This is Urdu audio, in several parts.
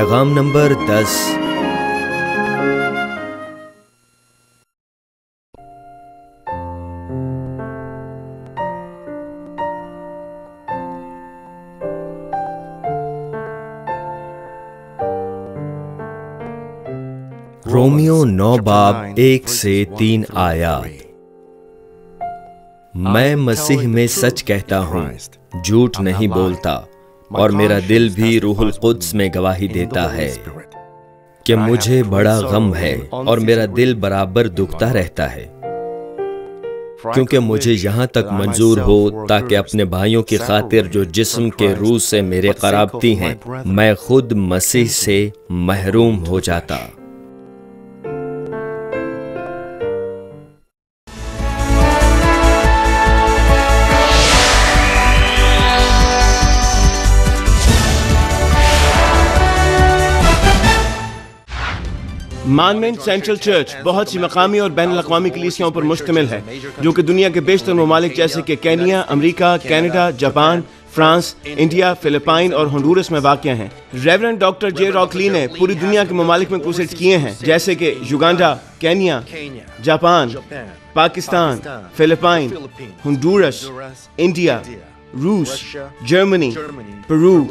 پیغام نمبر 10۔ رومیو 9 باب 1 سے 3 آیات۔ میں مسیح میں سچ کہتا ہوں، جھوٹ نہیں بولتا، اور میرا دل بھی روح القدس میں گواہی دیتا ہے کہ مجھے بڑا غم ہے اور میرا دل برابر دکھتا رہتا ہے، کیونکہ مجھے یہاں تک منظور ہو تاکہ اپنے بھائیوں کی خاطر جو جسم کے روح سے میرے قرابتی ہیں، میں خود مسیح سے محروم ہو جاتا۔ مانمنٹ سینٹرل چرچ بہت سی مقامی اور بین الاقوامی کلیسیاؤں پر مشتمل ہے جو کہ دنیا کے بیشتر ممالک جیسے کہ کینیا، امریکہ، Canada, Japan, France, India, Philippines اور ہنڈورس میں واقع ہیں۔ ریورنڈ ڈاکٹر جے راک لی نے پوری دنیا کے ممالک میں کروسیڈز کیے ہیں، جیسے کہ Uganda, Kenya, Japan, Pakistan, Philippines, Honduras, India, روس، جرمنی، پیرو،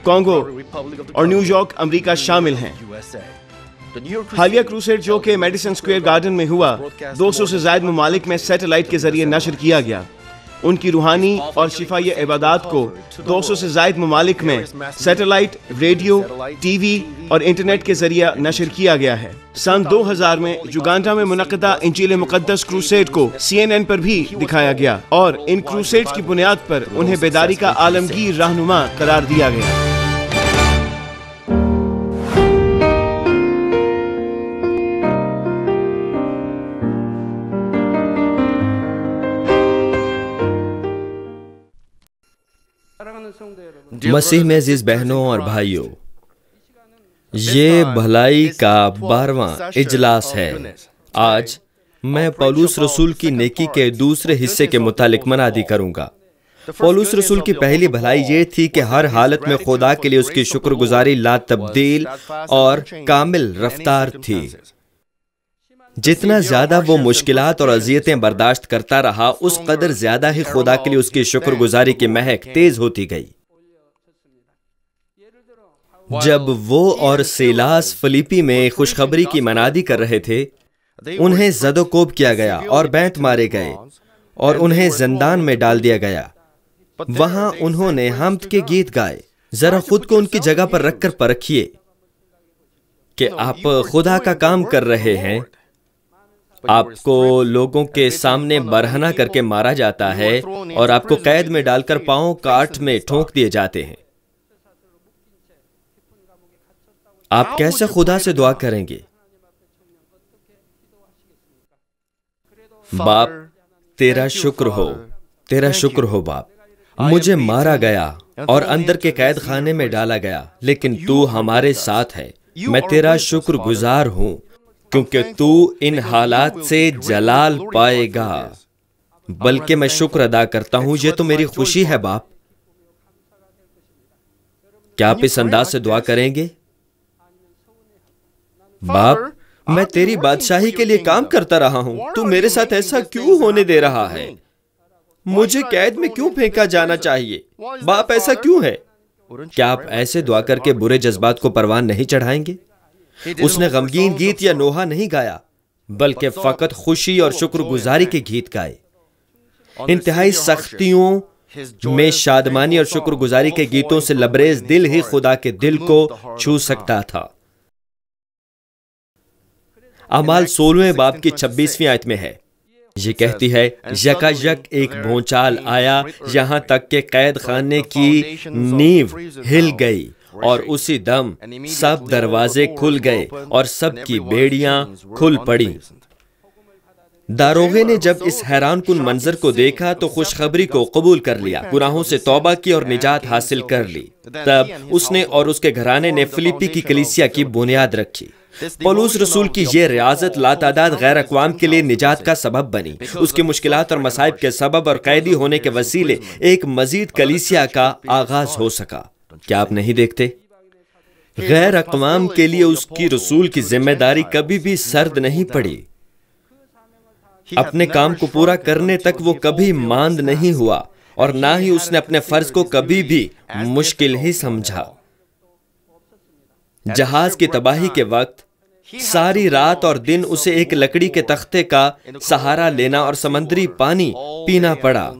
کانگو اور نیو یارک امریکہ شامل ہیں۔ حالیہ کروسیڈ جو کہ میڈیسن اسکوائر گارڈن میں ہوا، 200 سے زائد ممالک میں سیٹلائٹ کے ذریعے نشر کیا گیا۔ ان کی روحانی اور شفائی عبادات کو 200 سے زائد ممالک میں سیٹلائٹ، ریڈیو، ٹی وی اور انٹرنیٹ کے ذریعے نشر کیا گیا ہے۔ سن 2000 میں یوگانڈا میں منعقدہ انجیل مقدس کروسیڈ کو CNN پر بھی دکھایا گیا، اور ان کروسیڈ کی بنیاد پر انہیں بیداری کا عالمگیر رہنما قرار دیا گیا۔ مسیح میں عزیز بہنوں اور بھائیوں، یہ بھلائی کا 12واں اجلاس ہے۔ آج میں پولس رسول کی نیکی کے دوسرے حصے کے متعلق منادی کروں گا۔ پولس رسول کی پہلی بھلائی یہ تھی کہ ہر حالت میں خدا کے لیے اس کی شکر گزاری لا تبدیل اور کامل رفتار تھی۔ جتنا زیادہ وہ مشکلات اور اذیتیں برداشت کرتا رہا، اس قدر زیادہ ہی خدا کے لیے اس کی شکر گزاری کی مہک تیز ہوتی گئی۔ جب وہ اور سیلاس فلیپی میں خوشخبری کی منادی کر رہے تھے، انہیں زد و کوب کیا گیا اور بیت مارے گئے اور انہیں زندان میں ڈال دیا گیا۔ وہاں انہوں نے حمد کے گیت گائے۔ ذرا خود کو ان کی جگہ پر رکھ کر پرکھیے کہ آپ خدا کا کام کر رہے ہیں۔ آپ کو لوگوں کے سامنے برہنہ کر کے مارا جاتا ہے اور آپ کو قید میں ڈال کر پاؤں کاٹ میں ٹھونک دیے جاتے ہیں۔ آپ کیسے خدا سے دعا کریں گے؟ باپ، تیرا شکر ہو، تیرا شکر ہو باپ، مجھے مارا گیا اور اندر کے قید خانے میں ڈالا گیا، لیکن تو ہمارے ساتھ ہے۔ میں تیرا شکر گزار ہوں کیونکہ تو ان حالات سے جلال پائے گا، بلکہ میں شکر ادا کرتا ہوں، یہ تو میری خوشی ہے باپ۔ کیا آپ اس انداز سے دعا کریں گے؟ باپ، میں تیری بادشاہی کے لیے کام کرتا رہا ہوں، تو میرے ساتھ ایسا کیوں ہونے دے رہا ہے؟ مجھے قید میں کیوں پھینکا جانا چاہیے؟ باپ، ایسا کیوں ہے؟ کیا آپ ایسے دعا کر کے برے جذبات کو پروان نہیں چڑھائیں گے؟ اس نے غمگین گیت یا نوحہ نہیں گایا، بلکہ فقط خوشی اور شکر گزاری کے گیت گائے۔ انتہائی سختیوں میں شادمانی اور شکر گزاری کے گیتوں سے لبریز دل ہی خدا کے دل کو چھو سکتا تھا۔ اعمال 16 باب کی 26ویں آیت میں ہے، یہ کہتی ہے، یکا یک ایک بھونچال آیا یہاں تک کہ قید خانے کی نیو ہل گئی، اور اسی دم سب دروازے کھل گئے اور سب کی بیڑیاں کھل پڑی۔ داروغے نے جب اس حیران کن منظر کو دیکھا تو خوشخبری کو قبول کر لیا، گناہوں سے توبہ کی اور نجات حاصل کر لی۔ تب اس نے اور اس کے گھرانے نے فلیپی کی کلیسیا کی بنیاد رکھی۔ پولس رسول کی یہ ریاضت لاتعداد غیر اقوام کے لیے نجات کا سبب بنی۔ اس کی مشکلات اور مصائب کے سبب اور قیدی ہونے کے وسیلے ایک مزید کلیسیا کا آغاز ہو سکا۔ کیا آپ نہیں دیکھتے؟ غیر اقوام کے لیے اس کی رسول کی ذمہ داری کبھی بھی سرد نہیں پڑی۔ اپنے کام کو پورا کرنے تک وہ کبھی ماند نہیں ہوا، اور نہ ہی اس نے اپنے فرض کو کبھی بھی مشکل ہی سمجھا۔ جہاز کی تباہی کے وقت ساری رات اور دن اسے ایک لکڑی کے تختے کا سہارا لینا اور سمندری پانی پینا پڑا۔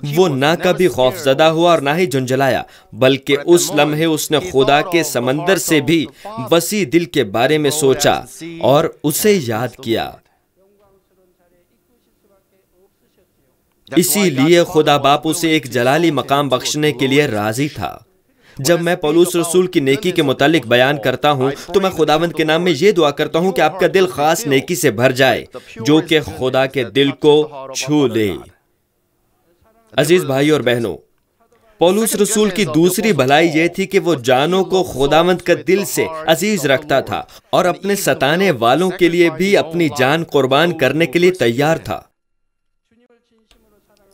وہ نہ کبھی خوف زدہ ہوا اور نہ ہی جھنجھلایا، بلکہ اس لمحے اس نے خدا کے سمندر سے بھی وسیع دل کے بارے میں سوچا اور اسے یاد کیا۔ اسی لیے خدا باپ اسے ایک جلالی مقام بخشنے کے لیے راضی تھا۔ جب میں پولس رسول کی نیکی کے متعلق بیان کرتا ہوں تو میں خداوند کے نام میں یہ دعا کرتا ہوں کہ آپ کا دل خاص نیکی سے بھر جائے جو کہ خدا کے دل کو چھو لے۔ عزیز بھائی اور بہنوں، پولس رسول کی دوسری بھلائی یہ تھی کہ وہ جانوں کو خداوند کا دل سے عزیز رکھتا تھا اور اپنے ستانے والوں کے لیے بھی اپنی جان قربان کرنے کے لیے تیار تھا۔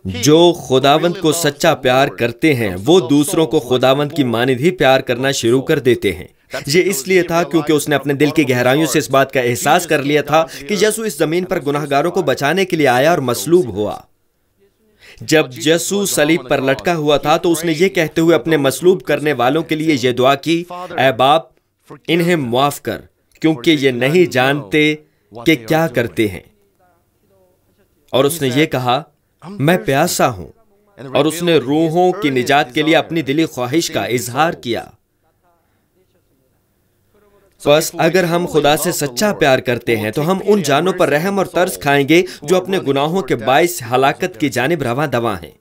جو خداوند کو سچا پیار کرتے ہیں وہ دوسروں کو خداوند کی مانند ہی پیار کرنا شروع کر دیتے ہیں۔ یہ اس لیے تھا کیونکہ اس نے اپنے دل کی گہرائیوں سے اس بات کا احساس کر لیا تھا کہ یسوع اس زمین پر گناہگاروں کو بچانے کے لیے آیا اور مصلوب ہوا۔ جب یسوع صلیب پر لٹکا ہوا تھا تو اس نے یہ کہتے ہوئے اپنے مصلوب کرنے والوں کے لیے یہ دعا کی، اے باپ انہیں معاف کر کیونکہ یہ نہیں جانتے کہ کیا کرتے ہیں۔ اور اس نے یہ کہا، میں پیاسا ہوں، اور اس نے روحوں کی نجات کے لیے اپنی دلی خواہش کا اظہار کیا۔ بس اگر ہم خدا سے سچا پیار کرتے ہیں تو ہم ان جانوں پر رحم اور ترس کھائیں گے جو اپنے گناہوں کے باعث ہلاکت کی جانب رواں دواں ہیں۔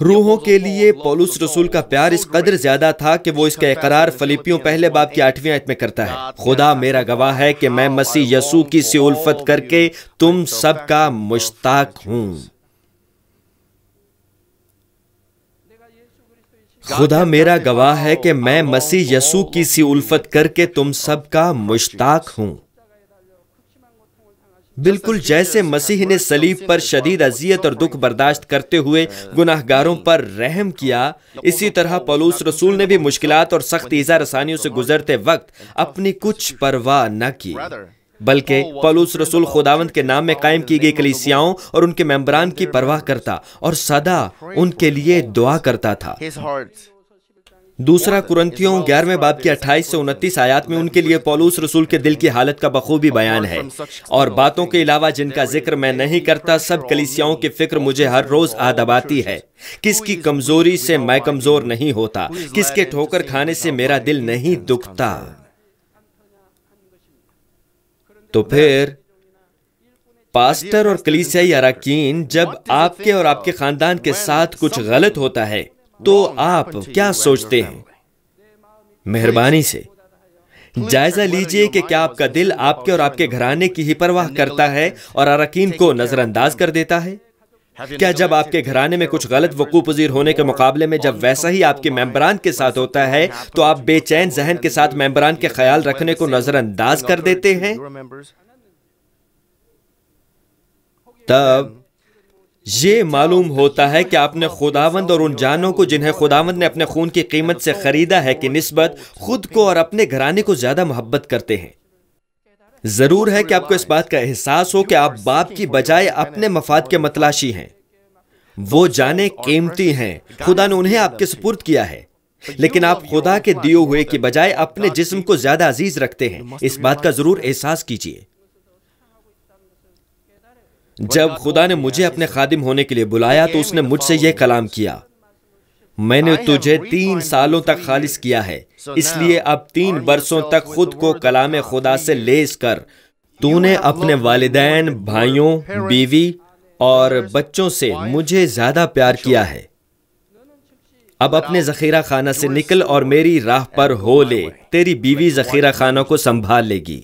روحوں کے لیے پولس رسول کا پیار اس قدر زیادہ تھا کہ وہ اس کا اقرار فلیپیوں پہلے باب کی 8ویں آیت میں کرتا ہے، خدا میرا گواہ ہے کہ میں مسیح یسوع کی سی الفت کر کے تم سب کا مشتاق ہوں۔ خدا میرا گواہ ہے کہ میں مسیح یسوع کی سی الفت کر کے تم سب کا مشتاق ہوں۔ بالکل جیسے مسیح نے صلیب پر شدید اذیت اور دکھ برداشت کرتے ہوئے گناہگاروں پر رحم کیا، اسی طرح پولس رسول نے بھی مشکلات اور سخت ایذا رسانیوں سے گزرتے وقت اپنی کچھ پرواہ نہ کی، بلکہ پولس رسول خداوند کے نام میں قائم کی گئی کلیسیاؤں اور ان کے ممبران کی پرواہ کرتا اور سدا ان کے لیے دعا کرتا تھا۔ دوسرا کرنتھیوں 11ویں باب کی 28 سے 29 آیات میں ان کے لیے پولس رسول کے دل کی حالت کا بخوبی بیان ہے، اور باتوں کے علاوہ جن کا ذکر میں نہیں کرتا سب کلیسیاؤں کی فکر مجھے ہر روز دباتی ہے۔ کس کی کمزوری سے میں کمزور نہیں ہوتا، کس کے ٹھوکر کھانے سے میرا دل نہیں دکھتا۔ تو پھر پاسٹر اور کلیسیائی اراکین جب آپ کے اور آپ کے خاندان کے ساتھ کچھ غلط ہوتا ہے تو آپ کیا سوچتے ہیں؟ مہربانی سے جائزہ لیجئے کہ کیا آپ کا دل آپ کے اور آپ کے گھرانے کی ہی پرواہ کرتا ہے اور اراکین کو نظر انداز کر دیتا ہے؟ کیا جب آپ کے گھرانے میں کچھ غلط وقوع پذیر ہونے کے مقابلے میں جب ویسا ہی آپ کے ممبران کے ساتھ ہوتا ہے تو آپ بے چین ذہن کے ساتھ ممبران کے خیال رکھنے کو نظر انداز کر دیتے ہیں؟ تب یہ معلوم ہوتا ہے کہ آپ نے خداوند اور ان جانوں کو جنہیں خداوند نے اپنے خون کی قیمت سے خریدا ہے کی نسبت خود کو اور اپنے گھرانے کو زیادہ محبت کرتے ہیں۔ ضرور ہے کہ آپ کو اس بات کا احساس ہو کہ آپ باپ کی بجائے اپنے مفاد کے متلاشی ہیں۔ وہ جانیں قیمتی ہیں، خدا نے انہیں آپ کے سپرد کیا ہے، لیکن آپ خدا کے دیے ہوئے کی بجائے اپنے جسم کو زیادہ عزیز رکھتے ہیں۔ اس بات کا ضرور احساس کیجیے۔ جب خدا نے مجھے اپنے خادم ہونے کے لیے بلایا تو اس نے مجھ سے یہ کلام کیا، میں نے تجھے 3 سالوں تک خالص کیا ہے، اس لیے اب 3 برسوں تک خود کو کلام خدا سے لیس کر۔ تو نے اپنے والدین، بھائیوں، بیوی اور بچوں سے مجھے زیادہ پیار کیا ہے۔ اب اپنے ذخیرہ خانہ سے نکل اور میری راہ پر ہو لے، تیری بیوی ذخیرہ خانہ کو سنبھال لے گی۔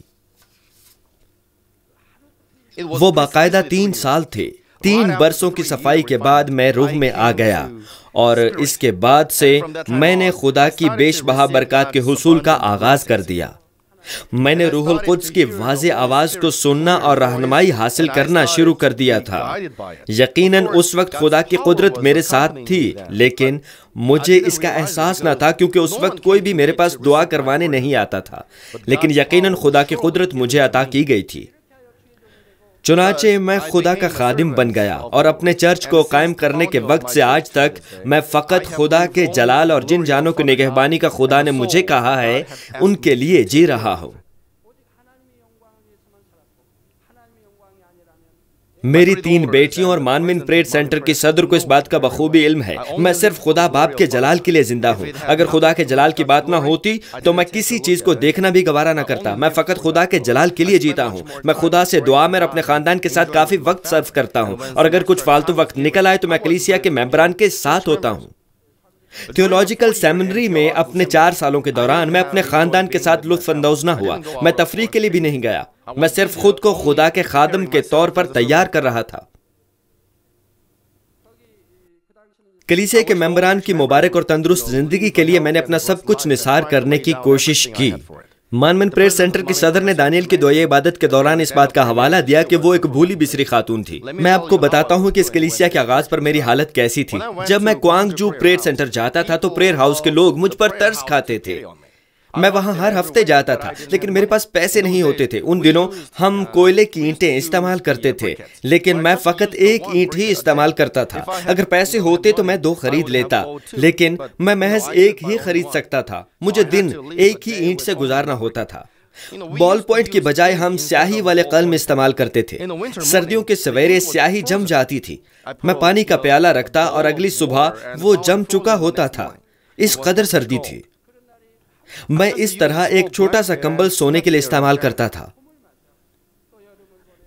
وہ باقاعدہ 3 سال تھے۔ 3 برسوں کی صفائی کے بعد میں روح میں آ گیا، اور اس کے بعد سے میں نے خدا کی بیش بہا برکات کے حصول کا آغاز کر دیا۔ میں نے روح القدس کی واضح آواز کو سننا اور رہنمائی حاصل کرنا شروع کر دیا تھا۔ یقیناً اس وقت خدا کی قدرت میرے ساتھ تھی، لیکن مجھے اس کا احساس نہ تھا کیونکہ اس وقت کوئی بھی میرے پاس دعا کروانے نہیں آتا تھا، لیکن یقیناً خدا کی قدرت مجھے عطا کی گئی تھی۔ چنانچہ میں خدا کا خادم بن گیا اور اپنے چرچ کو قائم کرنے کے وقت سے آج تک میں فقط خدا کے جلال اور جن جانوں کی نگہبانی کا خدا نے مجھے کہا ہے ان کے لیے جی رہا ہوں۔ میری 3 بیٹیوں اور مانمن پریئر سینٹر کی صدر کو اس بات کا بخوبی علم ہے، میں صرف خدا باپ کے جلال کے لیے زندہ ہوں۔ اگر خدا کے جلال کی بات نہ ہوتی تو میں کسی چیز کو دیکھنا بھی گوارا نہ کرتا۔ میں فقط خدا کے جلال کے لیے جیتا ہوں۔ میں خدا سے دعا میں اور اپنے خاندان کے ساتھ کافی وقت صرف کرتا ہوں، اور اگر کچھ فالتو وقت نکل آئے تو میں کلیسیا کے ممبران کے ساتھ ہوتا ہوں۔ تھیولوجیکل سیمنری میں اپنے 4 سالوں کے دوران میں اپنے خاندان کے ساتھ لطف اندوز نہ ہوا۔ میں تفریح کے لیے بھی نہیں گیا، میں صرف خود کو خدا کے خادم کے طور پر تیار کر رہا تھا۔ کلیسیا کے ممبران کی مبارک اور تندرست زندگی کے لیے میں نے اپنا سب کچھ نثار کرنے کی کوشش کی۔ مانمن پریئر سینٹر کی صدر نے دانیل کی دعائے عبادت کے دوران اس بات کا حوالہ دیا کہ وہ ایک بھولی بسری خاتون تھی۔ میں آپ کو بتاتا ہوں کہ اس کلیسیا کے آغاز پر میری حالت کیسی تھی۔ جب میں کوانگ جو پریئر سینٹر جاتا تھا تو پریئر ہاؤس کے لوگ مجھ پر ترس کھاتے تھے۔ میں وہاں ہر ہفتے جاتا تھا، لیکن میرے پاس پیسے نہیں ہوتے تھے۔ ان دنوں ہم کوئلے کی اینٹیں استعمال کرتے تھے، لیکن میں فقط 1 اینٹ ہی استعمال کرتا تھا۔ اگر پیسے ہوتے تو میں 2 خرید لیتا، لیکن میں محض 1 ہی خرید سکتا تھا۔ مجھے دن 1 ہی اینٹ سے گزارنا ہوتا تھا۔ بال پوائنٹ کی بجائے ہم سیاہی والے قلم استعمال کرتے تھے۔ سردیوں کے سویرے سیاہی جم جاتی تھی۔ میں پانی کا پیالہ رکھتا اور اگلی صبح وہ جم چکا ہوتا تھا، اس قدر سردی تھی۔ میں اس طرح ایک چھوٹا سا کمبل سونے کے لیے استعمال کرتا تھا۔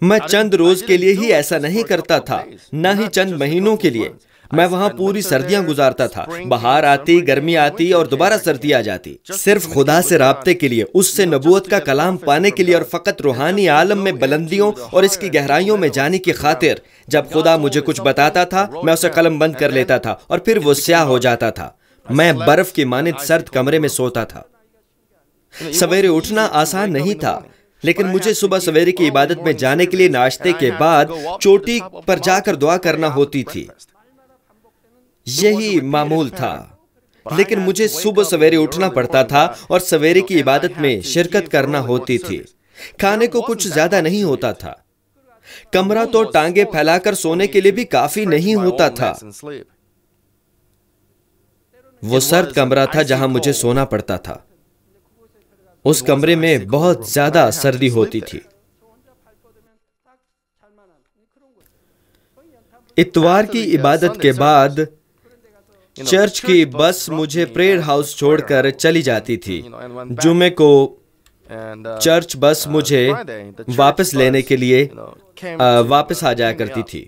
میں چند روز کے لیے ہی ایسا نہیں کرتا تھا، نہ ہی چند مہینوں کے لیے۔ میں وہاں پوری سردیاں گزارتا تھا۔ بہار آتی، گرمی آتی اور دوبارہ سردی آ جاتی، صرف خدا سے رابطے کے لیے، اس سے نبوت کا کلام پانے کے لیے اور فقط روحانی عالم میں بلندیوں اور اس کی گہرائیوں میں جانے کی خاطر۔ جب خدا مجھے کچھ بتاتا تھا میں اسے قلم بند کر لیتا تھا اور پھر وہ سیاہ ہو جاتا تھا۔ میں برف کی مانند سرد کمرے میں سوتا تھا۔ سویرے اٹھنا آسان نہیں تھا، لیکن مجھے صبح سویرے کی عبادت میں جانے کے لیے ناشتے کے بعد چوٹی پر جا کر دعا کرنا ہوتی تھی۔ یہی معمول تھا، لیکن مجھے صبح سویرے اٹھنا پڑتا تھا اور سویرے کی عبادت میں شرکت کرنا ہوتی تھی۔ کھانے کو کچھ زیادہ نہیں ہوتا تھا۔ کمرہ تو ٹانگیں پھیلا کر سونے کے لیے بھی کافی نہیں ہوتا تھا۔ وہ سرد کمرہ تھا جہاں مجھے سونا پڑتا تھا۔ اس کمرے میں بہت زیادہ سردی ہوتی تھی۔ اتوار کی عبادت کے بعد چرچ کی بس مجھے پریئر ہاؤس چھوڑ کر چلی جاتی تھی۔ جمعے کو چرچ بس مجھے واپس لینے کے لیے واپس آ جایا کرتی تھی۔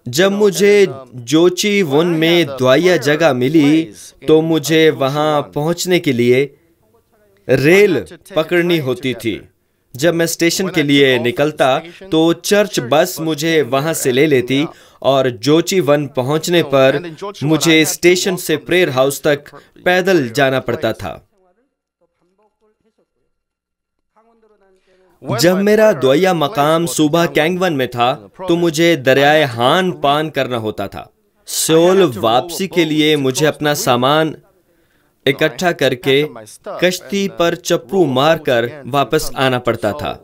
جب مجھے جوچی ون میں دعائیا جگہ ملی تو مجھے وہاں پہنچنے کے لیے ریل پکڑنی ہوتی تھی۔ جب میں اسٹیشن کے لیے نکلتا تو چرچ بس مجھے وہاں سے لے لیتی اور جوچی ون پہنچنے پر مجھے اسٹیشن سے پریئر ہاؤس تک پیدل جانا پڑتا تھا۔ جب میرا دعائیا مقام صوبہ کینگون میں تھا تو مجھے دریائے ہان پان کرنا ہوتا تھا۔ سیول واپسی کے لیے مجھے اپنا سامان اکٹھا کر کے کشتی پر چپو مار کر واپس آنا پڑتا تھا۔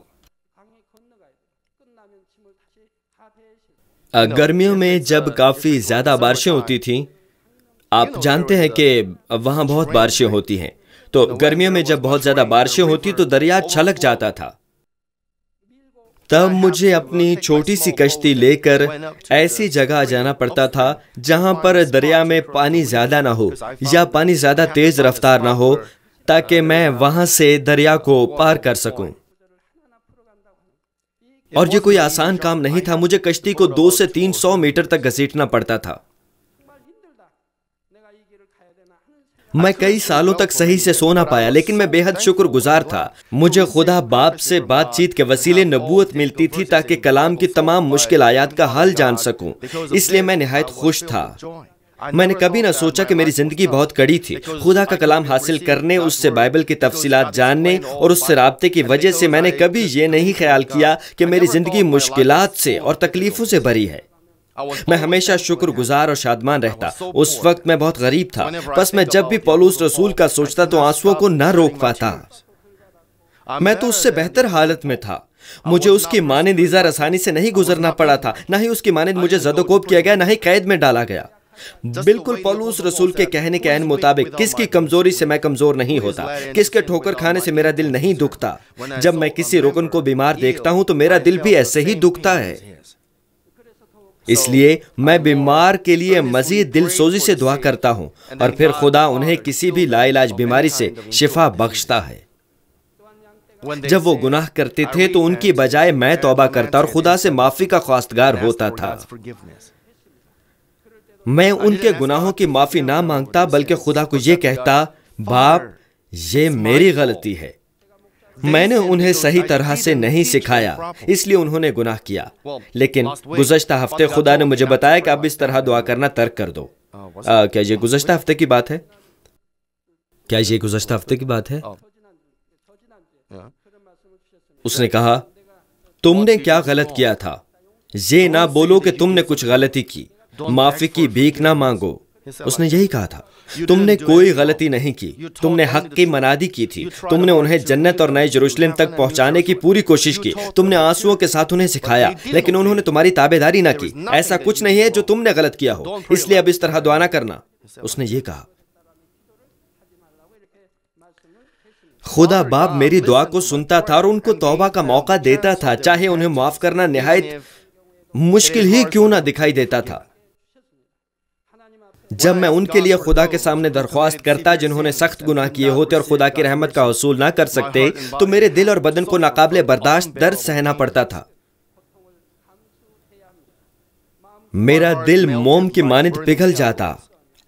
گرمیوں میں جب کافی زیادہ بارشیں ہوتی تھیں، آپ جانتے ہیں کہ وہاں بہت بارشیں ہوتی ہیں، تو گرمیوں میں جب بہت زیادہ بارشیں ہوتی تو دریا چھلک جاتا تھا۔ تب مجھے اپنی چھوٹی سی کشتی لے کر ایسی جگہ جانا پڑتا تھا جہاں پر دریا میں پانی زیادہ نہ ہو یا پانی زیادہ تیز رفتار نہ ہو، تاکہ میں وہاں سے دریا کو پار کر سکوں۔ اور یہ کوئی آسان کام نہیں تھا، مجھے کشتی کو 200 سے 300 میٹر تک گھسیٹنا پڑتا تھا۔ میں کئی سالوں تک صحیح سے سو نہ پایا، لیکن میں بے حد شکر گزار تھا۔ مجھے خدا باپ سے بات چیت کے وسیلے نبوت ملتی تھی تاکہ کلام کی تمام مشکل آیات کا حل جان سکوں، اس لیے میں نہایت خوش تھا۔ میں نے کبھی نہ سوچا کہ میری زندگی بہت کڑی تھی۔ خدا کا کلام حاصل کرنے، اس سے بائبل کی تفصیلات جاننے اور اس سے رابطے کی وجہ سے میں نے کبھی یہ نہیں خیال کیا کہ میری زندگی مشکلات سے اور تکلیفوں سے بھری ہے۔ میں ہمیشہ شکر گزار اور شادمان رہتا۔ اس وقت میں بہت غریب تھا، بس میں جب بھی پولس رسول کا سوچتا تو آنسوؤں کو نہ روک پاتا۔ میں تو اس سے بہتر حالت میں تھا۔ مجھے اس کی مانند ایذا رسانی سے نہیں گزرنا پڑا تھا، نہ ہی اس کی مانند مجھے زد و کوب کیا گیا، نہ ہی قید میں ڈالا گیا۔ بالکل پولس رسول کے کہنے کے عین مطابق، کس کی کمزوری سے میں کمزور نہیں ہوتا، کس کے ٹھوکر کھانے سے میرا دل نہیں دکھتا۔ جب میں کسی رکن کو بیمار دیکھتا ہوں تو میرا دل بھی ایسے ہی دکھتا ہے۔ اس لیے میں بیمار کے لیے مزید دل سوزی سے دعا کرتا ہوں، اور پھر خدا انہیں کسی بھی لا علاج بیماری سے شفا بخشتا ہے۔ جب وہ گناہ کرتے تھے تو ان کی بجائے میں توبہ کرتا اور خدا سے معافی کا خواستگار ہوتا تھا۔ میں ان کے گناہوں کی معافی نہ مانگتا، بلکہ خدا کو یہ کہتا، باپ یہ میری غلطی ہے، میں نے انہیں صحیح طرح سے نہیں سکھایا، اس لیے انہوں نے گناہ کیا۔ لیکن گزشتہ ہفتے خدا نے مجھے بتایا کہ اب اس طرح دعا کرنا ترک کر دو۔ کیا یہ گزشتہ ہفتے کی بات ہے؟ کیا یہ گزشتہ ہفتے کی بات ہے؟ اس نے کہا، تم نے کیا غلط کیا تھا؟ یہ نہ بولو کہ تم نے کچھ غلطی کی، معافی کی بھیک نہ مانگو۔ اس نے یہی کہا تھا، تم نے کوئی غلطی نہیں کی، تم نے حق کی منادی کی تھی، تم نے انہیں جنت اور نئے یروشلم تک پہنچانے کی پوری کوشش کی، تم نے آنسوؤں کے ساتھ انہیں سکھایا، لیکن انہوں نے تمہاری تابعداری نہ کی۔ ایسا کچھ نہیں ہے جو تم نے غلط کیا ہو، اس لیے اب اس طرح دعا نہ کرنا۔ اس نے یہ کہا۔ خدا باپ میری دعا کو سنتا تھا اور ان کو توبہ کا موقع دیتا تھا، چاہے انہیں معاف کرنا نہایت مشکل ہی کیوں نہ دکھائی دیتا تھا۔ جب میں ان کے لیے خدا کے سامنے درخواست کرتا جنہوں نے سخت گناہ کیے ہوتے اور خدا کی رحمت کا حصول نہ کر سکتے، تو میرے دل اور بدن کو ناقابل برداشت درد سہنا پڑتا تھا۔ میرا دل موم کی مانند پگھل جاتا،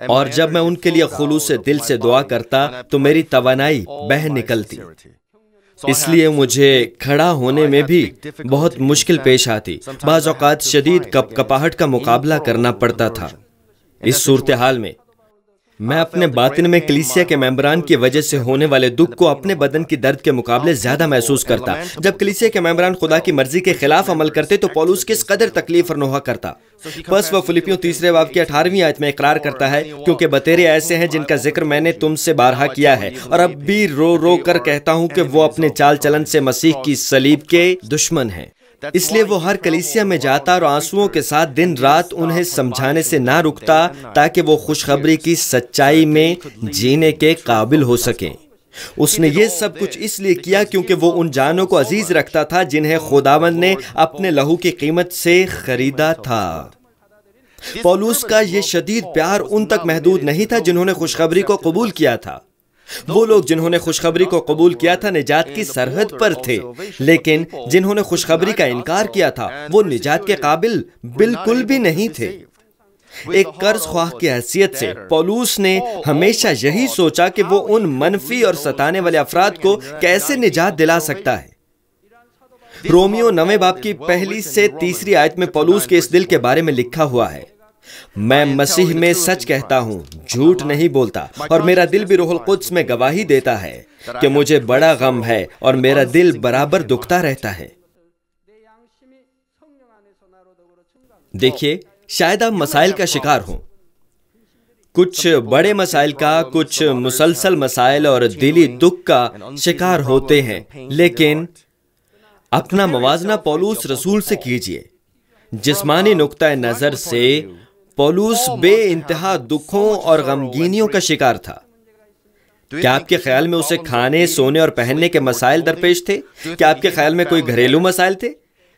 اور جب میں ان کے لیے خلوص دل سے دعا کرتا تو میری توانائی بہہ نکلتی۔ اس لیے مجھے کھڑا ہونے میں بھی بہت مشکل پیش آتی، بعض اوقات شدید کپکپاہٹ کا مقابلہ کرنا پڑتا تھا۔ اس صورتحال میں اپنے باطن میں کلیسیا کے ممبران کی وجہ سے ہونے والے دکھ کو اپنے بدن کی درد کے مقابلے زیادہ محسوس کرتا۔ جب کلیسیا کے ممبران خدا کی مرضی کے خلاف عمل کرتے تو پولس کس قدر تکلیف اور نوحہ کرتا۔ بس وہ فلپیوں 3 باب کی 18ویں آیت میں اقرار کرتا ہے، کیونکہ بتیرے ایسے ہیں جن کا ذکر میں نے تم سے بارہا کیا ہے، اور اب بھی رو رو کر کہتا ہوں کہ وہ اپنے چال چلن سے مسیح کی صلیب کے دشمن ہیں۔ اس لیے وہ ہر کلیسیا میں جاتا اور آنسوؤں کے ساتھ دن رات انہیں سمجھانے سے نہ رکتا، تاکہ وہ خوشخبری کی سچائی میں جینے کے قابل ہو سکیں۔ اس نے یہ سب کچھ اس لیے کیا کیونکہ وہ ان جانوں کو عزیز رکھتا تھا جنہیں خداوند نے اپنے لہو کی قیمت سے خریدا تھا۔ پولس کا یہ شدید پیار ان تک محدود نہیں تھا جنہوں نے خوشخبری کو قبول کیا تھا۔ وہ لوگ جنہوں نے خوشخبری کو قبول کیا تھا نجات کی سرحد پر تھے، لیکن جنہوں نے خوشخبری کا انکار کیا تھا وہ نجات کے قابل بالکل بھی نہیں تھے۔ ایک قرض خواہ کی حیثیت سے پولس نے ہمیشہ یہی سوچا کہ وہ ان منفی اور ستانے والے افراد کو کیسے نجات دلا سکتا ہے۔ رومیو 9 باب کی 1 سے 3 آیت میں پولس کے اس دل کے بارے میں لکھا ہوا ہے، میں مسیح میں سچ کہتا ہوں، جھوٹ نہیں بولتا، اور میرا دل بھی روح القدس میں گواہی دیتا ہے کہ مجھے بڑا غم ہے اور میرا دل برابر دکھتا رہتا ہے۔ دیکھیے، شاید آپ مسائل کا شکار ہوں، کچھ بڑے مسائل کا، کچھ مسلسل مسائل اور دلی دکھ کا شکار ہوتے ہیں، لیکن اپنا موازنہ پولس رسول سے کیجئے۔ جسمانی نقطہ نظر سے پولس بے انتہا دکھوں اور غمگینیوں کا شکار تھا۔ کیا آپ کے خیال میں اسے کھانے، سونے اور پہننے کے مسائل درپیش تھے؟ کیا آپ کے خیال میں کوئی گھریلو مسائل تھے؟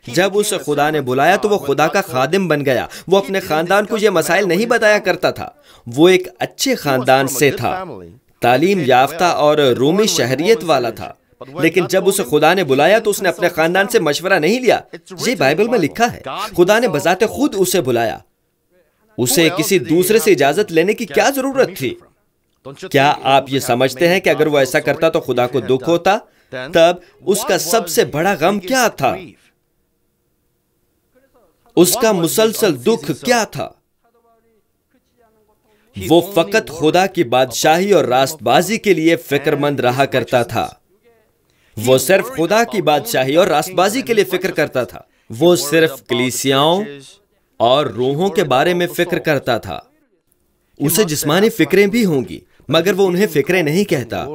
جب اسے خدا نے بلایا تو وہ خدا کا خادم بن گیا۔ وہ اپنے خاندان کو یہ مسائل نہیں بتایا کرتا تھا۔ وہ ایک اچھے خاندان سے تھا، تعلیم یافتہ اور رومی شہریت والا تھا، لیکن جب اسے خدا نے بلایا تو اس نے اپنے خاندان سے مشورہ نہیں لیا۔ یہ بائبل میں لکھا ہے، خدا نے بذات خود اسے بلایا۔ اسے کسی دوسرے سے اجازت لینے کی کیا ضرورت تھی؟ کیا آپ یہ سمجھتے ہیں کہ اگر وہ ایسا کرتا تو خدا کو دکھ ہوتا؟ تب اس کا سب سے بڑا غم کیا تھا؟ اس کا مسلسل دکھ کیا تھا؟ وہ فقط خدا کی بادشاہی اور راست بازی کے لیے فکر مند رہا کرتا تھا۔ وہ صرف خدا کی بادشاہی اور راست بازی کے لیے فکر کرتا تھا۔ وہ صرف کلیسیاؤں اور روحوں کے بارے میں فکر کرتا تھا۔ اسے جسمانی فکریں بھی ہوں گی، مگر وہ انہیں فکریں نہیں کہتا۔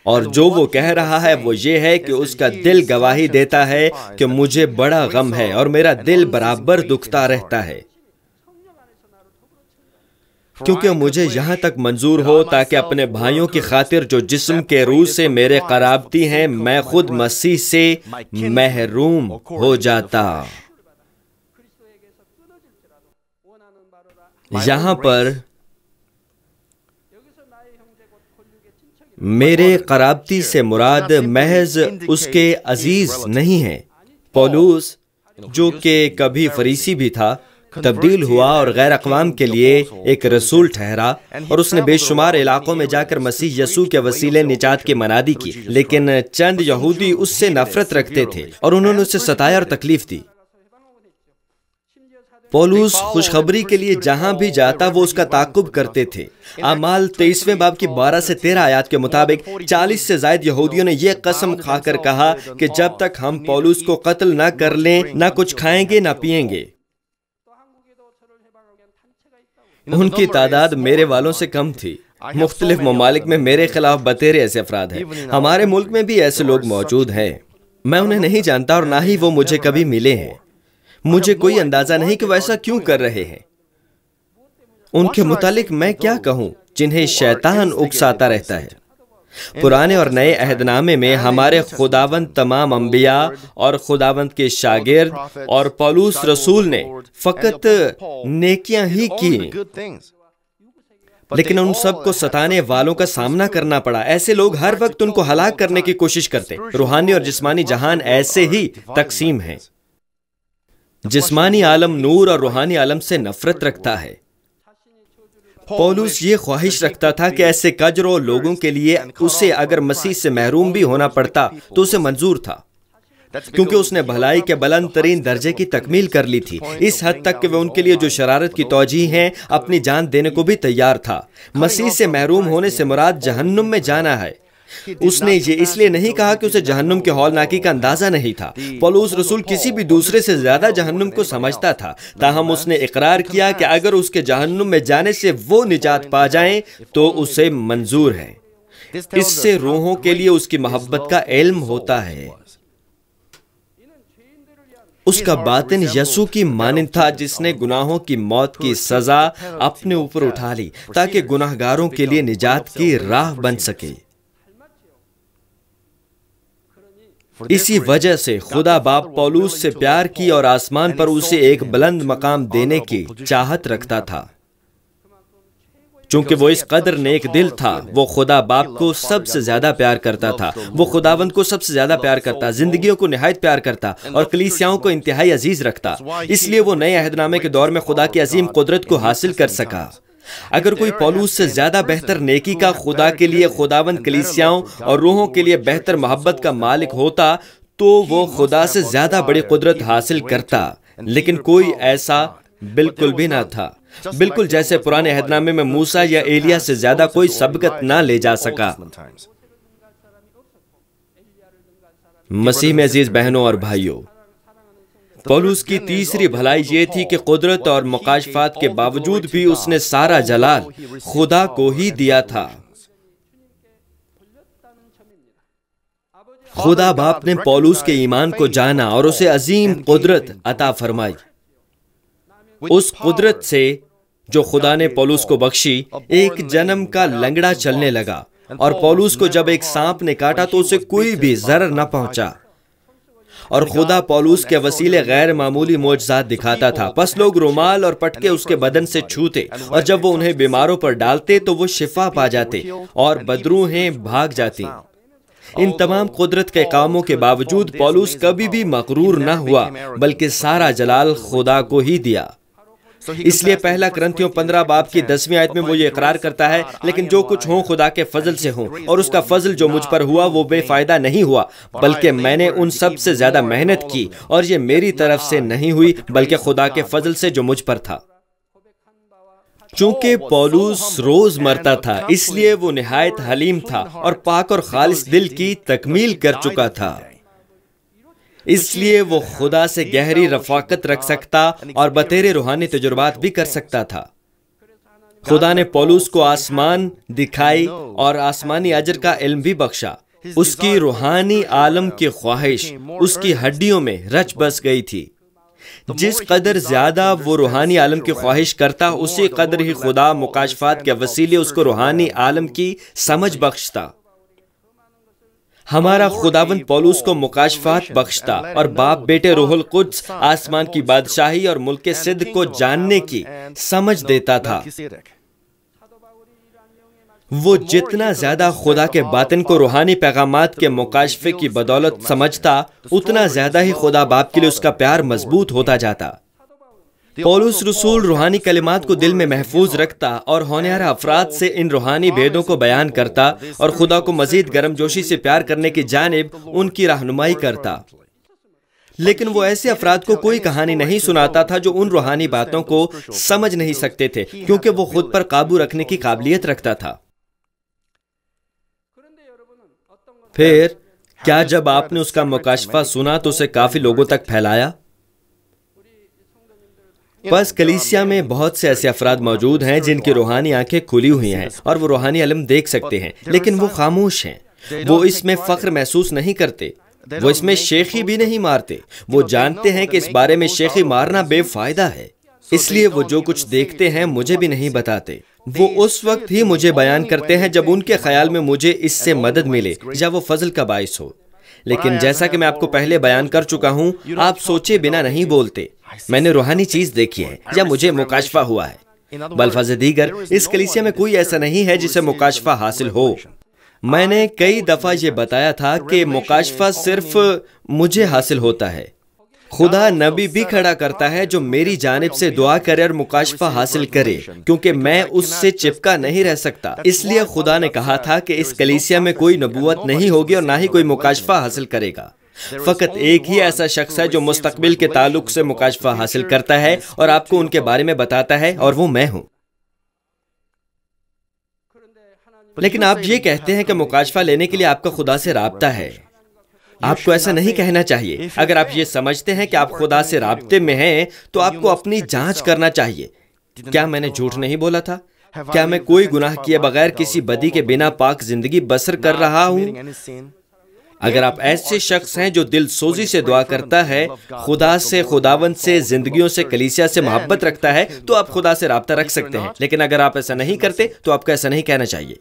اور جو وہ کہہ رہا ہے وہ یہ ہے کہ اس کا دل گواہی دیتا ہے کہ مجھے بڑا غم ہے اور میرا دل برابر دکھتا رہتا ہے، کیونکہ مجھے یہاں تک منظور ہو تاکہ اپنے بھائیوں کی خاطر جو جسم کے روح سے میرے قرابتی ہیں، میں خود مسیح سے محروم ہو جاتا۔ یہاں پر میرے قرابتی سے مراد محض اس کے عزیز نہیں ہیں۔ پولس، جو کہ کبھی فریسی بھی تھا، تبدیل ہوا اور غیر اقوام کے لیے ایک رسول ٹھہرا، اور اس نے بے شمار علاقوں میں جا کر مسیح یسوع کے وسیلے نجات کی منادی کی، لیکن چند یہودی اس سے نفرت رکھتے تھے اور انہوں نے اسے ستایا اور تکلیف دی۔ پولس خوشخبری کے لیے جہاں بھی جاتا وہ اس کا تعاقب کرتے تھے۔ اعمال 23 باب کی 12 سے 13 آیات کے مطابق 40 سے زائد یہودیوں نے یہ قسم کھا کر کہا کہ جب تک ہم پولس کو قتل نہ کر لیں نہ کچھ کھائیں گے نہ پیئیں گے۔ ان کی تعداد میرے والوں سے کم تھی۔ مختلف ممالک میں میرے خلاف بتیرے ایسے افراد ہیں۔ ہمارے ملک میں بھی ایسے لوگ موجود ہیں۔ میں انہیں نہیں جانتا اور نہ ہی وہ مجھے کبھی ملے ہیں۔ مجھے کوئی اندازہ نہیں کہ وہ ایسا کیوں کر رہے ہیں۔ ان کے متعلق میں کیا کہوں جنہیں شیطان اکساتا رہتا ہے۔ پرانے اور نئے عہد نامے میں ہمارے خداوند تمام انبیاء اور خداوند کے شاگرد اور پولس رسول نے فقط نیکیاں ہی کی، لیکن ان سب کو ستانے والوں کا سامنا کرنا پڑا۔ ایسے لوگ ہر وقت ان کو ہلاک کرنے کی کوشش کرتے۔ روحانی اور جسمانی جہان ایسے ہی تقسیم ہیں۔ جسمانی عالم نور اور روحانی عالم سے نفرت رکھتا ہے۔ پولس یہ خواہش رکھتا تھا کہ ایسے کجرو لوگوں کے لیے اسے اگر مسیح سے محروم بھی ہونا پڑتا تو اسے منظور تھا، کیونکہ اس نے بھلائی کے بلند ترین درجے کی تکمیل کر لی تھی، اس حد تک کہ وہ ان کے لیے جو شرارت کی توجیہ ہیں اپنی جان دینے کو بھی تیار تھا۔ مسیح سے محروم ہونے سے مراد جہنم میں جانا ہے۔ اس نے یہ اس لیے نہیں کہا کہ اسے جہنم کے ہولناکی کا اندازہ نہیں تھا۔ پولس رسول کسی بھی دوسرے سے زیادہ جہنم کو سمجھتا تھا، تاہم اس نے اقرار کیا کہ اگر اس کے جہنم میں جانے سے وہ نجات پا جائیں تو اسے منظور ہے۔ اس سے روحوں کے لیے اس کی محبت کا علم ہوتا ہے۔ اس کا باطن یسوع کی مانند تھا، جس نے گناہوں کی موت کی سزا اپنے اوپر اٹھا لی تاکہ گناہگاروں کے لیے نجات کی راہ بن سکے۔ اسی وجہ سے خدا باپ پولس سے پیار کی اور آسمان پر اسے ایک بلند مقام دینے کی چاہت رکھتا تھا۔ چونکہ وہ اس قدر نیک دل تھا، وہ خدا باپ کو سب سے زیادہ پیار کرتا تھا، وہ خداوند کو سب سے زیادہ پیار کرتا، زندگیوں کو نہایت پیار کرتا اور کلیسیاؤں کو انتہائی عزیز رکھتا۔ اس لیے وہ نئے عہد نامے کے دور میں خدا کی عظیم قدرت کو حاصل کر سکا۔ اگر کوئی پولس سے زیادہ بہتر نیکی کا خدا کے لیے، خداوند کلیسیاؤں اور روحوں کے لیے بہتر محبت کا مالک ہوتا تو وہ خدا سے زیادہ بڑی قدرت حاصل کرتا، لیکن کوئی ایسا بالکل بھی نہ تھا۔ بالکل جیسے پرانے عہد نامے میں موسیٰ یا ایلیاہ سے زیادہ کوئی سبقت نہ لے جا سکا۔ مسیح میں عزیز بہنوں اور بھائیوں، پولس کی تیسری بھلائی یہ تھی کہ قدرت اور مکاشفات کے باوجود بھی اس نے سارا جلال خدا کو ہی دیا تھا۔ خدا باپ نے پولس کے ایمان کو جانا اور اسے عظیم قدرت عطا فرمائی۔ اس قدرت سے جو خدا نے پولس کو بخشی، ایک جنم کا لنگڑا چلنے لگا، اور پولس کو جب ایک سانپ نے کاٹا تو اسے کوئی بھی ضرر نہ پہنچا۔ اور خدا پولس کے وسیلے غیر معمولی معجزات دکھاتا تھا۔ پس لوگ رومال اور پٹکے اس کے بدن سے چھوتے، اور جب وہ انہیں بیماروں پر ڈالتے تو وہ شفا پا جاتے اور بدروحیں بھاگ جاتی۔ ان تمام قدرت کے کاموں کے باوجود پولس کبھی بھی مغرور نہ ہوا، بلکہ سارا جلال خدا کو ہی دیا۔ اس لیے پہلا کرنتھیوں 15 باب کی 10ویں آیت میں وہ یہ اقرار کرتا ہے، لیکن جو کچھ ہوں خدا کے فضل سے ہوں، اور اس کا فضل جو مجھ پر ہوا وہ بے فائدہ نہیں ہوا، بلکہ میں نے ان سب سے زیادہ محنت کی، اور یہ میری طرف سے نہیں ہوئی بلکہ خدا کے فضل سے جو مجھ پر تھا۔ چونکہ پولوس روز مرتا تھا اس لیے وہ نہایت حلیم تھا اور پاک اور خالص دل کی تکمیل کر چکا تھا، اس لیے وہ خدا سے گہری رفاقت رکھ سکتا اور بطور روحانی تجربات بھی کر سکتا تھا۔ خدا نے پولوس کو آسمان دکھائی اور آسمانی اجر کا علم بھی بخشا۔ اس کی روحانی عالم کی خواہش اس کی ہڈیوں میں رچ بس گئی تھی۔ جس قدر زیادہ وہ روحانی عالم کی خواہش کرتا، اسی قدر ہی خدا مکاشفات کے وسیلے اس کو روحانی عالم کی سمجھ بخشتا۔ ہمارا خداوند پولوس کو مکاشفات بخشتا اور باپ بیٹے روح القدس آسمان کی بادشاہی اور ملک صدق کو جاننے کی سمجھ دیتا تھا۔ وہ جتنا زیادہ خدا کے باطن کو روحانی پیغامات کے مکاشفے کی بدولت سمجھتا، اتنا زیادہ ہی خدا باپ کے لیے اس کا پیار مضبوط ہوتا جاتا۔ پولس رسول روحانی کلمات کو دل میں محفوظ رکھتا اور ہونہار افراد سے ان روحانی بھیدوں کو بیان کرتا اور خدا کو مزید گرم جوشی سے پیار کرنے کی جانب ان کی رہنمائی کرتا۔ لیکن وہ ایسے افراد کو کوئی کہانی نہیں سناتا تھا جو ان روحانی باتوں کو سمجھ نہیں سکتے تھے، کیونکہ وہ خود پر قابو رکھنے کی قابلیت رکھتا تھا۔ پھر کیا جب آپ نے اس کا مکاشفہ سنا تو اسے کافی لوگوں تک پھیلایا؟ بس کلیسیا میں بہت سے ایسے افراد موجود ہیں جن کی روحانی آنکھیں کھلی ہوئی ہیں اور وہ روحانی علم دیکھ سکتے ہیں، لیکن وہ خاموش ہیں۔ وہ اس میں فخر محسوس نہیں کرتے، وہ اس میں شیخی بھی نہیں مارتے۔ وہ جانتے ہیں کہ اس بارے میں شیخی مارنا بے فائدہ ہے، اس لیے وہ جو کچھ دیکھتے ہیں مجھے بھی نہیں بتاتے۔ وہ اس وقت ہی مجھے بیان کرتے ہیں جب ان کے خیال میں مجھے اس سے مدد ملے یا وہ فضل کا باعث ہو۔ لیکن جیسا کہ میں آپ کو پہلے بیان کر چکا ہوں، آپ سوچے بنا نہیں بولتے، میں نے روحانی چیز دیکھی ہے یا مجھے مکاشفہ ہوا ہے۔ بالفاظ دیگر، اس کلیسیا میں کوئی ایسا نہیں ہے جسے مکاشفہ حاصل ہو۔ میں نے کئی دفعہ یہ بتایا تھا کہ مکاشفہ صرف مجھے حاصل ہوتا ہے۔ خدا نبی بھی کھڑا کرتا ہے جو میری جانب سے دعا کرے اور مکاشفہ حاصل کرے، کیونکہ میں اس سے چپکا نہیں رہ سکتا۔ اس لیے خدا نے کہا تھا کہ اس کلیسیا میں کوئی نبوت نہیں ہوگی اور نہ ہی کوئی مکاشفہ حاصل کرے گا۔ فقط ایک ہی ایسا شخص ہے جو مستقبل کے تعلق سے مکاشفہ حاصل کرتا ہے اور آپ کو ان کے بارے میں بتاتا ہے، اور وہ میں ہوں۔ لیکن آپ یہ کہتے ہیں کہ مکاشفہ لینے کے لیے آپ کا خدا سے رابطہ ہے۔ آپ کو ایسا نہیں کہنا چاہیے۔ اگر آپ یہ سمجھتے ہیں کہ آپ خدا سے رابطے میں ہیں تو آپ کو اپنی جانچ کرنا چاہیے۔ کیا میں نے جھوٹ نہیں بولا تھا؟ کیا میں کوئی گناہ کیے بغیر کسی بدی کے بنا پاک زندگی بسر کر رہا ہوں؟ اگر آپ ایسے شخص ہیں جو دل سوزی سے دعا کرتا ہے، خدا سے، خداوند سے، زندگیوں سے، کلیسیا سے محبت رکھتا ہے، تو آپ خدا سے رابطہ رکھ سکتے ہیں۔ لیکن اگر آپ ایسا نہیں کرتے تو آپ کو ایسا نہیں کہنا چاہیے۔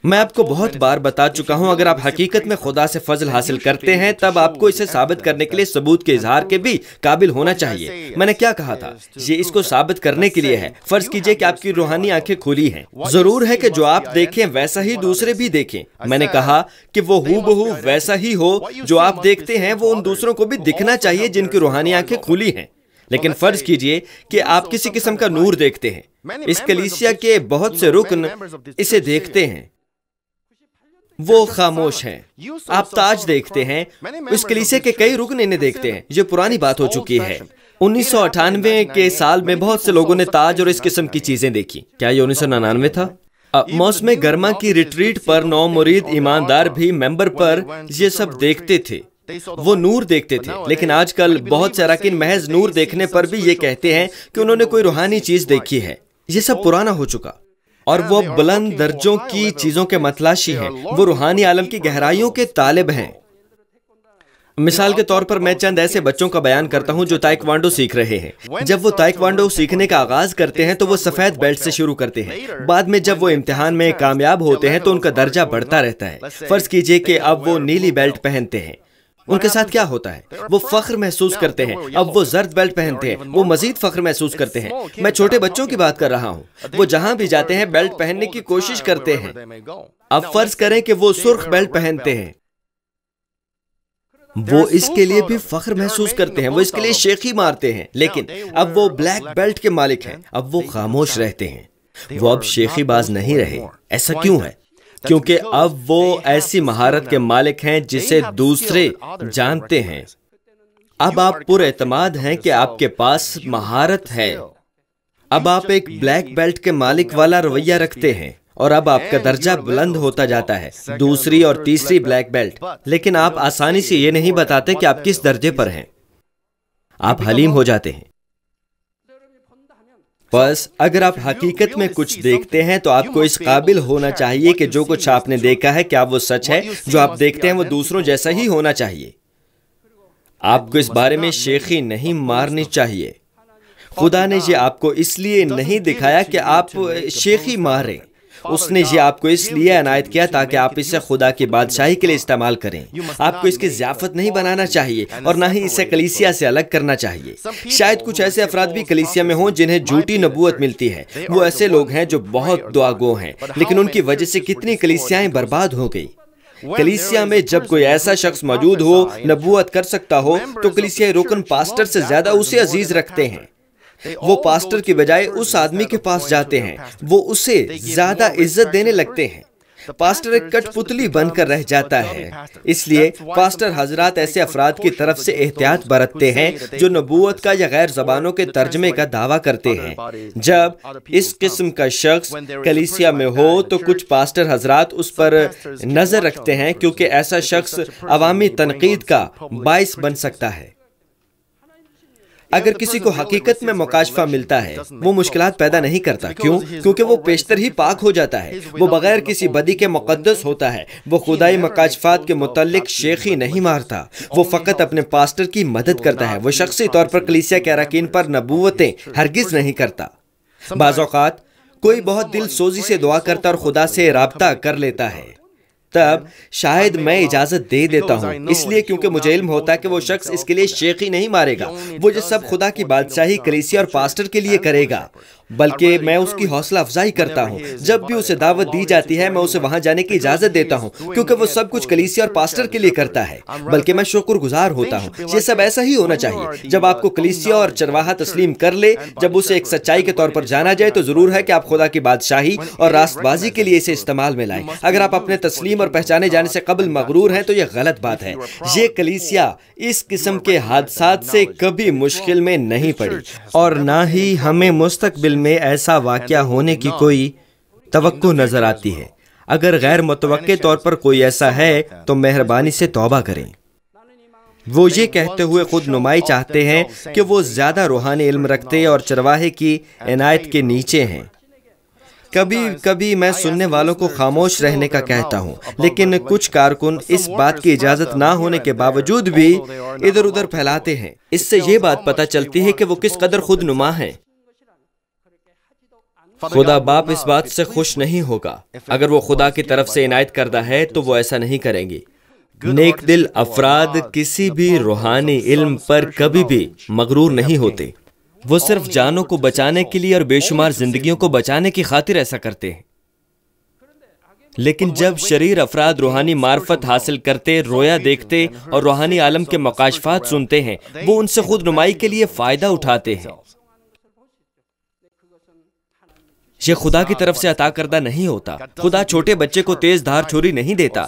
میں آپ کو بہت بار بتا چکا ہوں، اگر آپ حقیقت میں خدا سے فضل حاصل کرتے ہیں تب آپ کو اسے ثابت کرنے کے لیے ثبوت کے اظہار کے بھی قابل ہونا چاہیے۔ میں نے کیا کہا تھا؟ یہ اس کو ثابت کرنے کے لیے ہے۔ فرض کیجئے کہ آپ کی روحانی آنکھیں کھلی ہیں، ضرور ہے کہ جو آپ دیکھیں ویسا ہی دوسرے بھی دیکھیں۔ میں نے کہا کہ وہ ہو بہو ویسا ہی ہو، جو آپ دیکھتے ہیں وہ ان دوسروں کو بھی دکھنا چاہیے جن کی روحانی آنکھیں کھلی ہیں۔ لیکن فرض کیجئے کہ آپ کسی قسم کا نور دیکھتے ہیں۔ اس کلیسیا کے بہت سے رکن اسے دیکھتے ہیں، وہ خاموش ہیں۔ آپ تاج دیکھتے ہیں، اس کلیسے کے کئی رکن انہیں دیکھتے ہیں۔ یہ پرانی بات ہو چکی ہے۔ 1998 کے سال میں بہت سے لوگوں نے تاج اور اس قسم کی چیزیں دیکھی۔ کیا یہ 1999 تھا؟ موسم گرما کی ریٹریٹ پر نو مرید ایماندار بھی ممبر پر یہ سب دیکھتے تھے، وہ نور دیکھتے تھے۔ لیکن آج کل بہت سے اراکین محض نور دیکھنے پر بھی یہ کہتے ہیں کہ انہوں نے کوئی روحانی چیز دیکھی ہے۔ یہ سب پرانا ہو چکا، اور وہ بلند درجوں کی چیزوں کے متلاشی ہیں، وہ روحانی عالم کی گہرائیوں کے طالب ہیں۔ مثال کے طور پر میں چند ایسے بچوں کا بیان کرتا ہوں جو تائیکوانڈو سیکھ رہے ہیں۔ جب وہ تائیکوانڈو سیکھنے کا آغاز کرتے ہیں تو وہ سفید بیلٹ سے شروع کرتے ہیں۔ بعد میں جب وہ امتحان میں کامیاب ہوتے ہیں تو ان کا درجہ بڑھتا رہتا ہے۔ فرض کیجئے کہ اب وہ نیلی بیلٹ پہنتے ہیں، ان کے ساتھ کیا ہوتا ہے؟ وہ فخر محسوس کرتے ہیں۔ اب وہ زرد بیلٹ پہنتے ہیں، وہ مزید فخر محسوس کرتے ہیں۔ میں چھوٹے بچوں کی بات کر رہا ہوں، وہ جہاں بھی جاتے ہیں بیلٹ پہننے کی کوشش کرتے ہیں۔ اب فرض کریں کہ وہ سرخ بیلٹ پہنتے ہیں، وہ اس کے لیے بھی فخر محسوس کرتے ہیں، وہ اس کے لیے شیخی مارتے ہیں۔ لیکن اب وہ بلیک بیلٹ کے مالک ہیں، اب وہ خاموش رہتے ہیں، وہ اب شیخی باز نہیں رہے۔ ایسا کیوں ہے؟ کیونکہ اب وہ ایسی مہارت کے مالک ہیں جسے دوسرے جانتے ہیں۔ اب آپ پر اعتماد ہیں کہ آپ کے پاس مہارت ہے. اب آپ ایک بلیک بیلٹ کے مالک والا رویہ رکھتے ہیں اور اب آپ کا درجہ بلند ہوتا جاتا ہے، دوسری اور تیسری بلیک بیلٹ. لیکن آپ آسانی سے یہ نہیں بتاتے کہ آپ کس درجے پر ہیں. آپ حلیم ہو جاتے ہیں. بس اگر آپ حقیقت میں کچھ دیکھتے ہیں تو آپ کو اس قابل ہونا چاہیے کہ جو کچھ آپ نے دیکھا ہے کیا وہ سچ ہے. جو آپ دیکھتے ہیں وہ دوسروں جیسا ہی ہونا چاہیے. آپ کو اس بارے میں شیخی نہیں مارنی چاہیے. خدا نے یہ آپ کو اس لیے نہیں دکھایا کہ آپ شیخی ماریں. اس نے یہ آپ کو اس لیے عنایت کیا تاکہ آپ اسے خدا کی بادشاہی کے لیے استعمال کریں. آپ کو اس کی ضیافت نہیں بنانا چاہیے اور نہ ہی اسے کلیسیا سے الگ کرنا چاہیے. شاید کچھ ایسے افراد بھی کلیسیا میں ہوں جنہیں جھوٹی نبوت ملتی ہے. وہ ایسے لوگ ہیں جو بہت دعا گو ہیں، لیکن ان کی وجہ سے کتنی کلیسیاں برباد ہو گئی. کلیسیا میں جب کوئی ایسا شخص موجود ہو نبوت کر سکتا ہو تو کلیسیائی رکن پاسٹر سے زیادہ اسے عزیز رکھتے ہیں. وہ پاسٹر کی بجائے اس آدمی کے پاس جاتے ہیں، وہ اسے زیادہ عزت دینے لگتے ہیں. پاسٹر ایک کٹ پتلی بن کر رہ جاتا ہے. اس لیے پاسٹر حضرات ایسے افراد کی طرف سے احتیاط برتتے ہیں جو نبوت کا یا غیر زبانوں کے ترجمے کا دعویٰ کرتے ہیں. جب اس قسم کا شخص کلیسیا میں ہو تو کچھ پاسٹر حضرات اس پر نظر رکھتے ہیں کیونکہ ایسا شخص عوامی تنقید کا باعث بن سکتا ہے. اگر کسی کو حقیقت میں مکاشفہ ملتا ہے وہ مشکلات پیدا نہیں کرتا. کیوں؟ کیونکہ وہ پیشتر ہی پاک ہو جاتا ہے. وہ بغیر کسی بدی کے مقدس ہوتا ہے. وہ خدائی مکاشفات کے متعلق شیخی نہیں مارتا. وہ فقط اپنے پاسٹر کی مدد کرتا ہے. وہ شخصی طور پر کلیسیا کے اراکین پر نبوتیں ہرگز نہیں کرتا. بعض اوقات کوئی بہت دل سوزی سے دعا کرتا اور خدا سے رابطہ کر لیتا ہے. تب شاید میں اجازت دے دیتا ہوں، اس لیے کیونکہ مجھے علم ہوتا ہے کہ وہ شخص اس کے لیے شیخی نہیں مارے گا. وہ یہ سب خدا کی بادشاہی کلیسیا اور پاسٹر کے لیے کرے گا. بلکہ میں اس کی حوصلہ افزائی کرتا ہوں. جب بھی اسے دعوت دی جاتی ہے میں اسے وہاں جانے کی اجازت دیتا ہوں کیونکہ وہ سب کچھ کلیسیا اور پاسٹر کے لیے کرتا ہے. بلکہ میں شکر گزار ہوتا ہوں. یہ سب ایسا ہی ہونا چاہیے. جب آپ کو کلیسیا اور چرواہا تسلیم کر لے، جب اسے ایک سچائی کے طور پر جانا جائے، تو ضرور ہے کہ آپ خدا کی بادشاہی اور راست بازی کے لیے اسے استعمال میں لائیں. اگر آپ اپنے تسلیم اور پہچانے جانے سے قبل مغرور ہیں تو یہ غلط بات ہے. یہ کلیسیا اس قسم کے حادثات سے کبھی مشکل میں نہیں پڑی اور نہ ہی ہمیں مستقبل میں ایسا واقعہ ہونے کی کوئی توقع نظر آتی ہے. اگر غیر متوقع طور پر کوئی ایسا ہے تو مہربانی سے توبہ کریں. وہ یہ کہتے ہوئے خود نمائی چاہتے ہیں کہ وہ زیادہ روحانی علم رکھتے اور چرواہے کی عنایت کے نیچے ہیں. کبھی کبھی میں سننے والوں کو خاموش رہنے کا کہتا ہوں، لیکن کچھ کارکن اس بات کی اجازت نہ ہونے کے باوجود بھی ادھر ادھر پھیلاتے ہیں. اس سے یہ بات پتہ چلتی ہے کہ وہ کس قدر خود نما ہیں. خدا باپ اس بات سے خوش نہیں ہوگا. اگر وہ خدا کی طرف سے عنایت کردہ ہے تو وہ ایسا نہیں کریں گے. نیک دل افراد کسی بھی روحانی علم پر کبھی بھی مغرور نہیں ہوتے. وہ صرف جانوں کو بچانے کے لیے اور بے شمار زندگیوں کو بچانے کی خاطر ایسا کرتے ہیں. لیکن جب شریر افراد روحانی معرفت حاصل کرتے، رویا دیکھتے اور روحانی عالم کے مکاشفات سنتے ہیں، وہ ان سے خود نمائی کے لیے فائدہ اٹھاتے ہیں. یہ خدا کی طرف سے عطا کردہ نہیں ہوتا. خدا چھوٹے بچے کو تیز دھار چھری نہیں دیتا.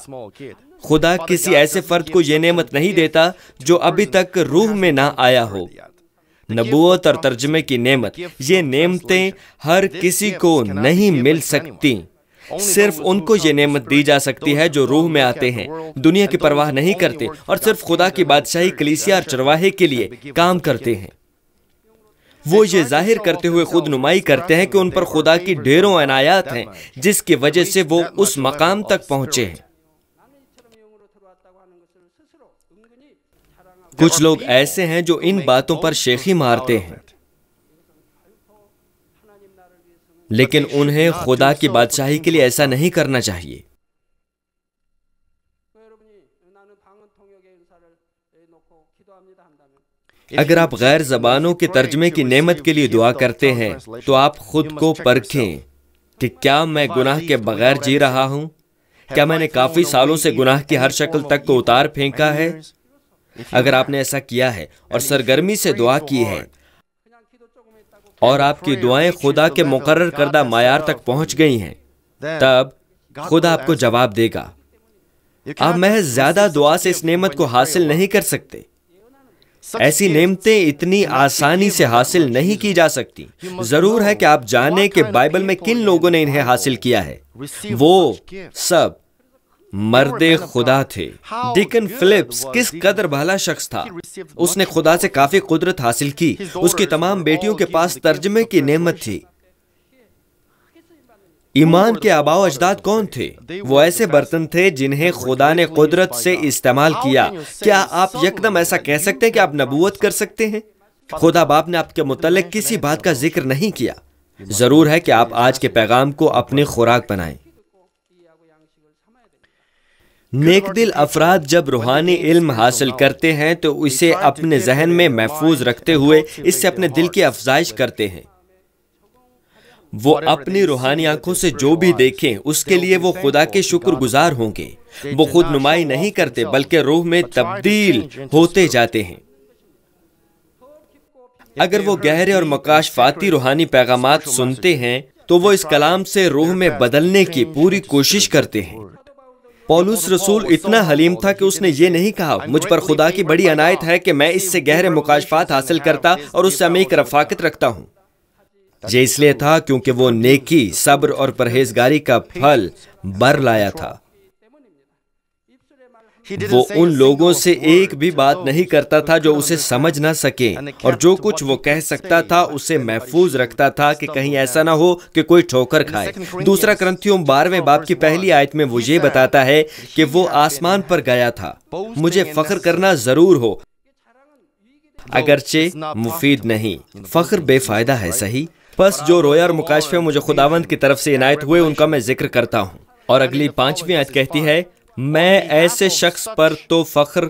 خدا کسی ایسے فرد کو یہ نعمت نہیں دیتا جو ابھی تک روح میں نہ آیا ہو. نبوت اور ترجمے کی نعمت، یہ نعمتیں ہر کسی کو نہیں مل سکتی. صرف ان کو یہ نعمت دی جا سکتی ہے جو روح میں آتے ہیں، دنیا کی پرواہ نہیں کرتے اور صرف خدا کی بادشاہی کلیسیا اور چرواہے کے لیے کام کرتے ہیں. وہ یہ ظاہر کرتے ہوئے خود نمائی کرتے ہیں کہ ان پر خدا کی ڈھیروں عنایات ہیں جس کی وجہ سے وہ اس مقام تک پہنچے ہیں. کچھ لوگ ایسے ہیں جو ان باتوں پر شیخی مارتے ہیں، لیکن انہیں خدا کی بادشاہی کے لیے ایسا نہیں کرنا چاہیے. اگر آپ غیر زبانوں کے ترجمے کی نعمت کے لیے دعا کرتے ہیں تو آپ خود کو پرکھیں کہ کیا میں گناہ کے بغیر جی رہا ہوں؟ کیا میں نے کافی سالوں سے گناہ کی ہر شکل تک کو اتار پھینکا ہے؟ اگر آپ نے ایسا کیا ہے اور سرگرمی سے دعا کی ہے اور آپ کی دعائیں خدا کے مقرر کردہ معیار تک پہنچ گئی ہیں، تب خدا آپ کو جواب دے گا. آپ محض زیادہ دعا سے اس نعمت کو حاصل نہیں کر سکتے. ایسی نعمتیں اتنی آسانی سے حاصل نہیں کی جا سکتی۔ ضرور ہے کہ آپ جانیں کہ بائبل میں کن لوگوں نے انہیں حاصل کیا ہے۔ وہ سب مرد خدا تھے۔ ڈیکن فلپس کس قدر بھلا شخص تھا۔ اس نے خدا سے کافی قدرت حاصل کی۔ اس کی تمام بیٹیوں کے پاس ترجمے کی نعمت تھی۔ ایمان کے آباء و اجداد کون تھے؟ وہ ایسے برتن تھے جنہیں خدا نے قدرت سے استعمال کیا۔ کیا آپ یکدم ایسا کہہ سکتے ہیں کہ آپ نبوت کر سکتے ہیں؟ خدا باپ نے آپ کے متعلق کسی بات کا ذکر نہیں کیا۔ ضرور ہے کہ آپ آج کے پیغام کو اپنی خوراک بنائیں۔ نیک دل افراد جب روحانی علم حاصل کرتے ہیں تو اسے اپنے ذہن میں محفوظ رکھتے ہوئے اس سے اپنے دل کی افزائش کرتے ہیں۔ وہ اپنی روحانی آنکھوں سے جو بھی دیکھیں اس کے لیے وہ خدا کے شکر گزار ہوں گے۔ وہ خود نمائی نہیں کرتے بلکہ روح میں تبدیل ہوتے جاتے ہیں۔ اگر وہ گہرے اور مکاشفاتی روحانی پیغامات سنتے ہیں تو وہ اس کلام سے روح میں بدلنے کی پوری کوشش کرتے ہیں۔ پولس رسول اتنا حلیم تھا کہ اس نے یہ نہیں کہا مجھ پر خدا کی بڑی عنایت ہے کہ میں اس سے گہرے مکاشفات حاصل کرتا اور اس سے عمیق رفاقت رکھتا ہوں۔ یہ اس لیے تھا کیونکہ وہ نیکی، صبر اور پرہیزگاری کا پھل بر لایا تھا۔ وہ ان لوگوں سے ایک بھی بات نہیں کرتا تھا جو اسے سمجھ نہ سکیں، اور جو کچھ وہ کہہ سکتا تھا اسے محفوظ رکھتا تھا کہ کہیں ایسا نہ ہو کہ کوئی ٹھوکر کھائے۔ دوسرا کرنتھیوں 12ویں باب کی پہلی آیت میں وہ یہ بتاتا ہے کہ وہ آسمان پر گیا تھا۔ مجھے فخر کرنا ضرور ہو، اگرچہ مفید نہیں۔ فخر بے فائدہ ہے، صحیح؟ بس جو رویا اور مکاشفے مجھے خداوند کی طرف سے عنایت ہوئے ان کا میں ذکر کرتا ہوں۔ اور اگلی 5ویں آیت کہتی ہے میں ایسے شخص پر تو فخر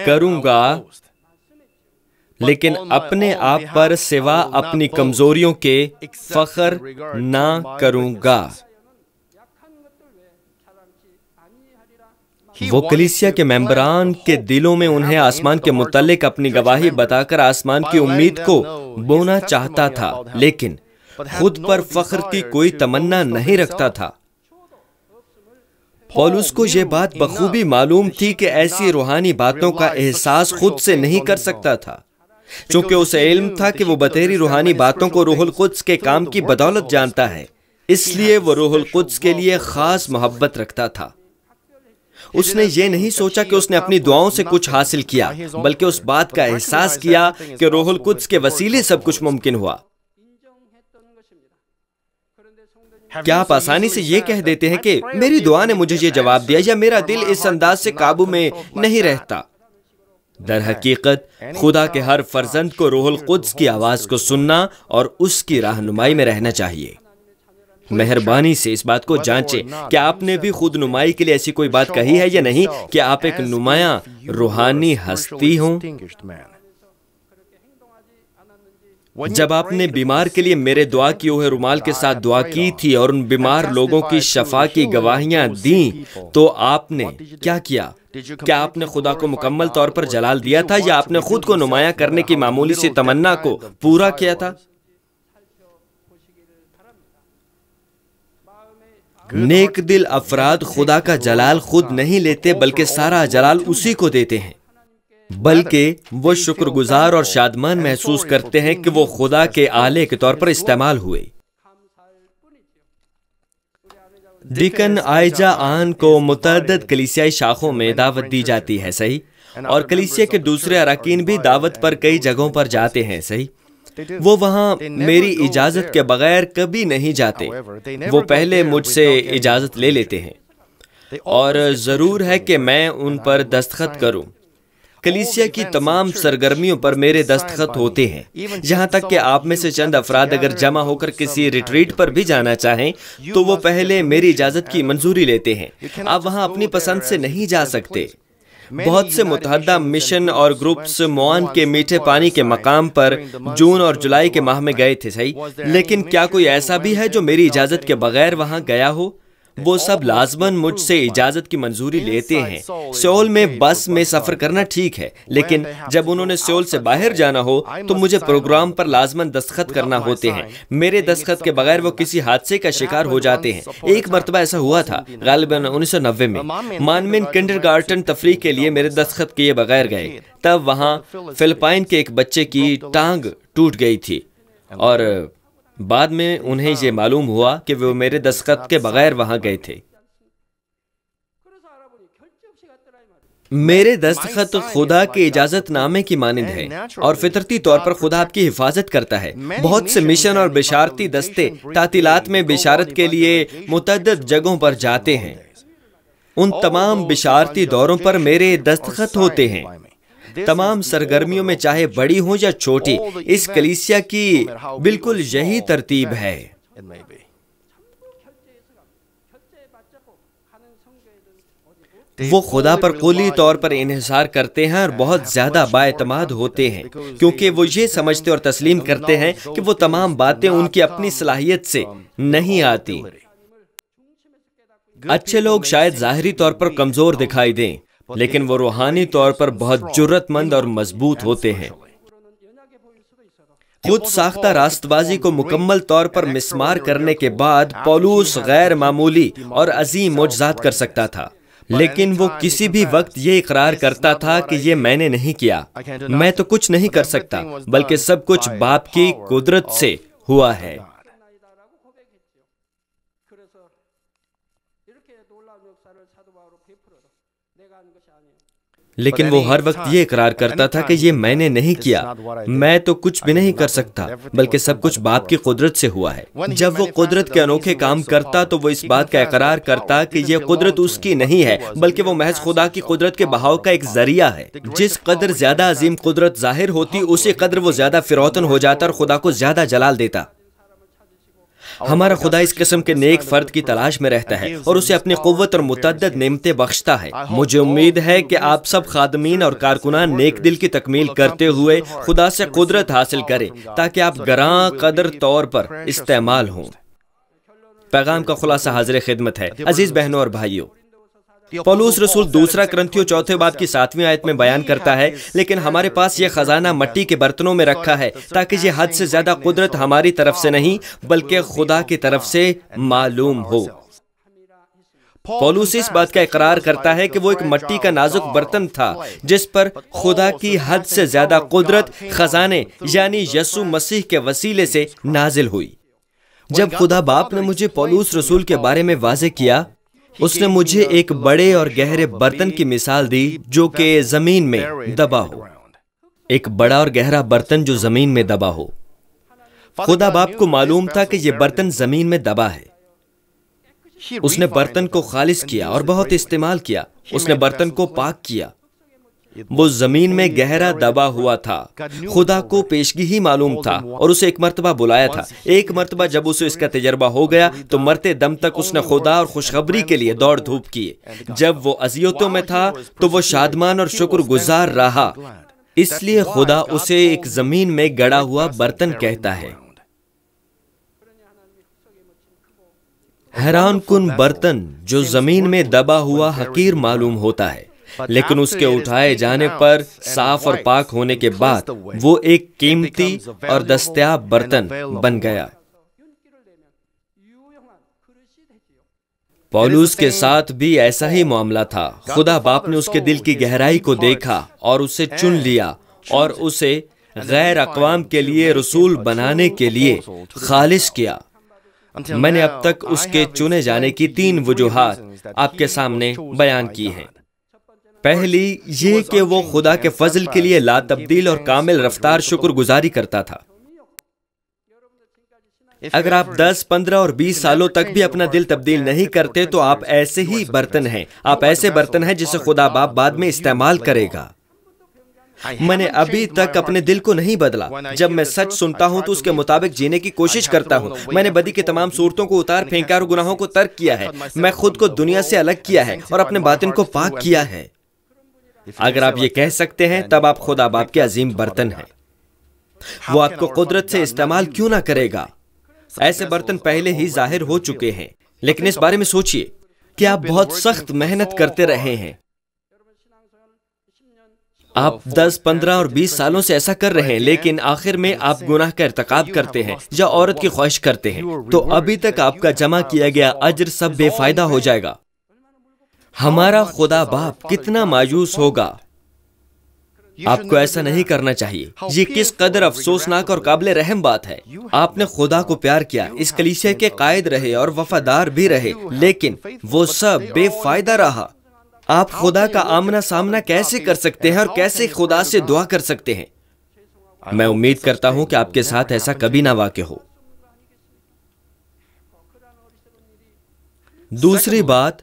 کروں گا لیکن اپنے آپ پر سوا اپنی کمزوریوں کے فخر نہ کروں گا۔ وہ کلیسیا کے ممبران کے دلوں میں انہیں آسمان کے متعلق اپنی گواہی بتا کر آسمان کی امید کو بونا چاہتا تھا، لیکن خود پر فخر کی کوئی تمنا نہیں رکھتا تھا۔ پولس کو یہ بات بخوبی معلوم تھی کہ ایسی روحانی باتوں کا احساس خود سے نہیں کر سکتا تھا، چونکہ اسے علم تھا کہ وہ بتیری روحانی باتوں کو روح القدس کے کام کی بدولت جانتا ہے۔ اس لیے وہ روح القدس کے لیے خاص محبت رکھتا تھا۔ اس نے یہ نہیں سوچا کہ اس نے اپنی دعاؤں سے کچھ حاصل کیا، بلکہ اس بات کا احساس کیا کہ روح القدس کے وسیلے سب کچھ ممکن ہوا۔ کیا آپ آسانی سے یہ کہہ دیتے ہیں کہ میری دعا نے مجھے یہ جواب دیا، یا میرا دل اس انداز سے قابو میں نہیں رہتا؟ در حقیقت خدا کے ہر فرزند کو روح القدس کی آواز کو سننا اور اس کی رہنمائی میں رہنا چاہیے۔ مہربانی سے اس بات کو جانچیں کہ آپ نے بھی خود نمائی کے لیے ایسی کوئی بات کہی ہے یا نہیں کہ آپ ایک نمایاں روحانی ہستی ہوں۔ جب آپ نے بیمار کے لیے میرے دعا کیے ہوئے رومال کے ساتھ دعا کی تھی اور ان بیمار لوگوں کی شفا کی گواہیاں دیں تو آپ نے کیا کیا؟ کیا آپ نے خدا کو مکمل طور پر جلال دیا تھا یا آپ نے خود کو نمایاں کرنے کی معمولی سی تمنا کو پورا کیا تھا؟ نیک دل افراد خدا کا جلال خود نہیں لیتے بلکہ سارا جلال اسی کو دیتے ہیں، بلکہ وہ شکر گزار اور شادمان محسوس کرتے ہیں کہ وہ خدا کے آلے کے طور پر استعمال ہوئے۔ ڈیکن آئیجا آن کو متعدد کلیسیائی شاخوں میں دعوت دی جاتی ہے، صحیح؟ اور کلیسیا کے دوسرے اراکین بھی دعوت پر کئی جگہوں پر جاتے ہیں، صحیح؟ وہ وہاں میری اجازت کے بغیر کبھی نہیں جاتے، وہ پہلے مجھ سے اجازت لے لیتے ہیں اور ضرور ہے کہ میں ان پر دستخط کروں۔ کلیسیا کی تمام سرگرمیوں پر میرے دستخط ہوتے ہیں، یہاں تک کہ آپ میں سے چند افراد اگر جمع ہو کر کسی ریٹریٹ پر بھی جانا چاہیں تو وہ پہلے میری اجازت کی منظوری لیتے ہیں۔ آپ وہاں اپنی پسند سے نہیں جا سکتے۔ بہت سے متحدہ مشن اور گروپس موان کے میٹھے پانی کے مقام پر جون اور جولائی کے ماہ میں گئے تھے، صحیح؟ لیکن کیا کوئی ایسا بھی ہے جو میری اجازت کے بغیر وہاں گیا ہو؟ وہ سب لازماً مجھ سے اجازت کی منظوری لیتے ہیں۔ سیول میں بس میں سفر کرنا ٹھیک ہے، لیکن جب انہوں نے سیول سے باہر جانا ہو تو مجھے پروگرام پر لازماً دستخط کرنا ہوتے ہیں۔ میرے دستخط کے بغیر وہ کسی حادثے کا شکار ہو جاتے ہیں۔ ایک مرتبہ ایسا ہوا تھا، غالباً 1990 میں۔ مانمن کنڈرگارٹن تفریح کے لیے میرے دستخط کیے بغیر گئے۔ تب وہاں فلپائن کے ایک بچے کی ٹانگ ٹوٹ گئی تھی، اور بعد میں انہیں یہ معلوم ہوا کہ وہ میرے دستخط کے بغیر وہاں گئے تھے۔ میرے دستخط خدا کے اجازت نامے کی مانند ہے، اور فطرتی طور پر خدا آپ کی حفاظت کرتا ہے۔ بہت سے مشن اور بشارتی دستے تعطیلات میں بشارت کے لیے متعدد جگہوں پر جاتے ہیں۔ ان تمام بشارتی دوروں پر میرے دستخط ہوتے ہیں۔ تمام سرگرمیوں میں، چاہے بڑی ہوں یا چھوٹی، اس کلیسیا کی بالکل یہی ترتیب ہے۔ وہ خدا پر کلی طور پر انحصار کرتے ہیں اور بہت زیادہ بااعتماد ہوتے ہیں، کیونکہ وہ یہ سمجھتے اور تسلیم کرتے ہیں کہ وہ تمام باتیں ان کی اپنی صلاحیت سے نہیں آتی۔ اچھے لوگ شاید ظاہری طور پر کمزور دکھائی دیں، لیکن وہ روحانی طور پر بہت جرأت مند اور مضبوط ہوتے ہیں۔ خود ساختہ راست بازی کو مکمل طور پر مسمار کرنے کے بعد پولوس غیر معمولی اور عظیم معجزات کر سکتا تھا، لیکن وہ کسی بھی وقت یہ اقرار کرتا تھا کہ یہ میں نے نہیں کیا، میں تو کچھ نہیں کر سکتا، بلکہ سب کچھ باپ کی قدرت سے ہوا ہے۔ لیکن وہ ہر وقت یہ اقرار کرتا تھا کہ یہ میں نے نہیں کیا، میں تو کچھ بھی نہیں کر سکتا، بلکہ سب کچھ باپ کی قدرت سے ہوا ہے۔ جب وہ قدرت کے انوکھے کام کرتا تو وہ اس بات کا اقرار کرتا کہ یہ قدرت اس کی نہیں ہے، بلکہ وہ محض خدا کی قدرت کے بہاؤ کا ایک ذریعہ ہے۔ جس قدر زیادہ عظیم قدرت ظاہر ہوتی، اسی قدر وہ زیادہ فروتن ہو جاتا اور خدا کو زیادہ جلال دیتا۔ ہمارا خدا اس قسم کے نیک فرد کی تلاش میں رہتا ہے اور اسے اپنی قوت اور متعدد نعمتیں بخشتا ہے۔ مجھے امید ہے کہ آپ سب خادمین اور کارکنان نیک دل کی تکمیل کرتے ہوئے خدا سے قدرت حاصل کریں تاکہ آپ گراں قدر طور پر استعمال ہوں۔ پیغام کا خلاصہ حاضر خدمت ہے۔ عزیز بہنوں اور بھائیوں، پولوس رسول دوسرا کرنتھیوں 4 باب کی 7ویں آیت میں بیان کرتا ہے، لیکن ہمارے پاس یہ خزانہ مٹی کے برتنوں میں رکھا ہے تاکہ یہ حد سے زیادہ قدرت ہماری طرف سے نہیں بلکہ خدا کی طرف سے معلوم ہو۔ پولوس اس بات کا اقرار کرتا ہے کہ وہ ایک مٹی کا نازک برتن تھا جس پر خدا کی حد سے زیادہ قدرت خزانے یعنی یسوع مسیح کے وسیلے سے نازل ہوئی۔ جب خدا باپ نے مجھے پولوس رسول کے بارے میں واضح کیا، اس نے مجھے ایک بڑے اور گہرے برتن کی مثال دی جو کہ زمین میں دبا ہو۔ ایک بڑا اور گہرا برتن جو زمین میں دبا ہو۔ خدا باپ کو معلوم تھا کہ یہ برتن زمین میں دبا ہے۔ اس نے برتن کو خالص کیا اور بہت استعمال کیا۔ اس نے برتن کو پاک کیا۔ وہ زمین میں گہرا دبا ہوا تھا۔ خدا کو پیشگی ہی معلوم تھا اور اسے ایک مرتبہ بلایا تھا۔ ایک مرتبہ جب اسے اس کا تجربہ ہو گیا تو مرتے دم تک اس نے خدا اور خوشخبری کے لیے دوڑ دھوپ کیے۔ جب وہ اذیتوں میں تھا تو وہ شادمان اور شکر گزار رہا۔ اس لیے خدا اسے ایک زمین میں گڑا ہوا برتن کہتا ہے۔ حیران کن برتن جو زمین میں دبا ہوا حقیر معلوم ہوتا ہے، لیکن اس کے اٹھائے جانے پر صاف اور پاک ہونے کے بعد وہ ایک قیمتی اور دستیاب برتن بن گیا۔ پولوس کے ساتھ بھی ایسا ہی معاملہ تھا۔ خدا باپ نے اس کے دل کی گہرائی کو دیکھا اور اسے چن لیا اور اسے غیر اقوام کے لیے رسول بنانے کے لیے خالص کیا۔ میں نے اب تک اس کے چنے جانے کی 3 وجوہات آپ کے سامنے بیان کی ہیں۔ پہلی یہ کہ وہ خدا کے فضل کے لیے لا تبدیل اور کامل رفتار شکر گزاری کرتا تھا۔ اگر آپ 10، 15 اور 20 سالوں تک بھی اپنا دل تبدیل نہیں کرتے تو آپ ایسے ہی برتن ہیں۔ آپ ایسے برتن ہیں جسے خدا باپ بعد میں استعمال کرے گا۔ میں نے ابھی تک اپنے دل کو نہیں بدلا۔ جب میں سچ سنتا ہوں تو اس کے مطابق جینے کی کوشش کرتا ہوں۔ میں نے بدی کے تمام صورتوں کو اتار پھینکا اور گناہوں کو ترک کیا ہے۔ میں خود کو دنیا سے الگ کیا ہے اور اپنے باطن کو پاک کیا ہے۔ اگر آپ یہ کہہ سکتے ہیں تب آپ خدا باپ کے عظیم برتن ہیں۔ وہ آپ کو قدرت سے استعمال کیوں نہ کرے گا؟ ایسے برتن پہلے ہی ظاہر ہو چکے ہیں، لیکن اس بارے میں سوچئے کہ آپ بہت سخت محنت کرتے رہے ہیں. آپ 10, 15 اور 20 سالوں سے ایسا کر رہے ہیں، لیکن آخر میں آپ گناہ کا ارتکاب کرتے ہیں یا عورت کی خواہش کرتے ہیں، تو ابھی تک آپ کا جمع کیا گیا اجر سب بے فائدہ ہو جائے گا. ہمارا خدا باپ کتنا مایوس ہوگا. آپ کو ایسا نہیں کرنا چاہیے. یہ کس قدر افسوسناک اور قابل رحم بات ہے. آپ نے خدا کو پیار کیا، اس کلیسیا کے قائد رہے اور وفادار بھی رہے، لیکن وہ سب بے فائدہ رہا. آپ خدا کا آمنا سامنا کیسے کر سکتے ہیں اور کیسے خدا سے دعا کر سکتے ہیں؟ میں امید کرتا ہوں کہ آپ کے ساتھ ایسا کبھی نہ واقع ہو. دوسری بات،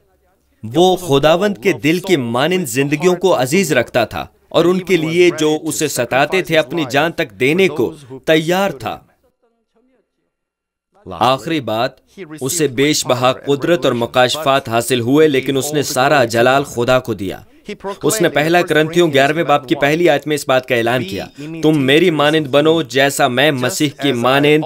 وہ خداوند کے دل کے مانند زندگیوں کو عزیز رکھتا تھا اور ان کے لیے جو اسے ستاتے تھے اپنی جان تک دینے کو تیار تھا. آخری بات، اسے بیش بہا قدرت اور مکاشفات حاصل ہوئے، لیکن اس نے سارا جلال خدا کو دیا. اس نے پہلا کرنتھیوں 11ویں باب کی پہلی آیت میں اس بات کا اعلان کیا، تم میری مانند بنو جیسا میں مسیح کی مانند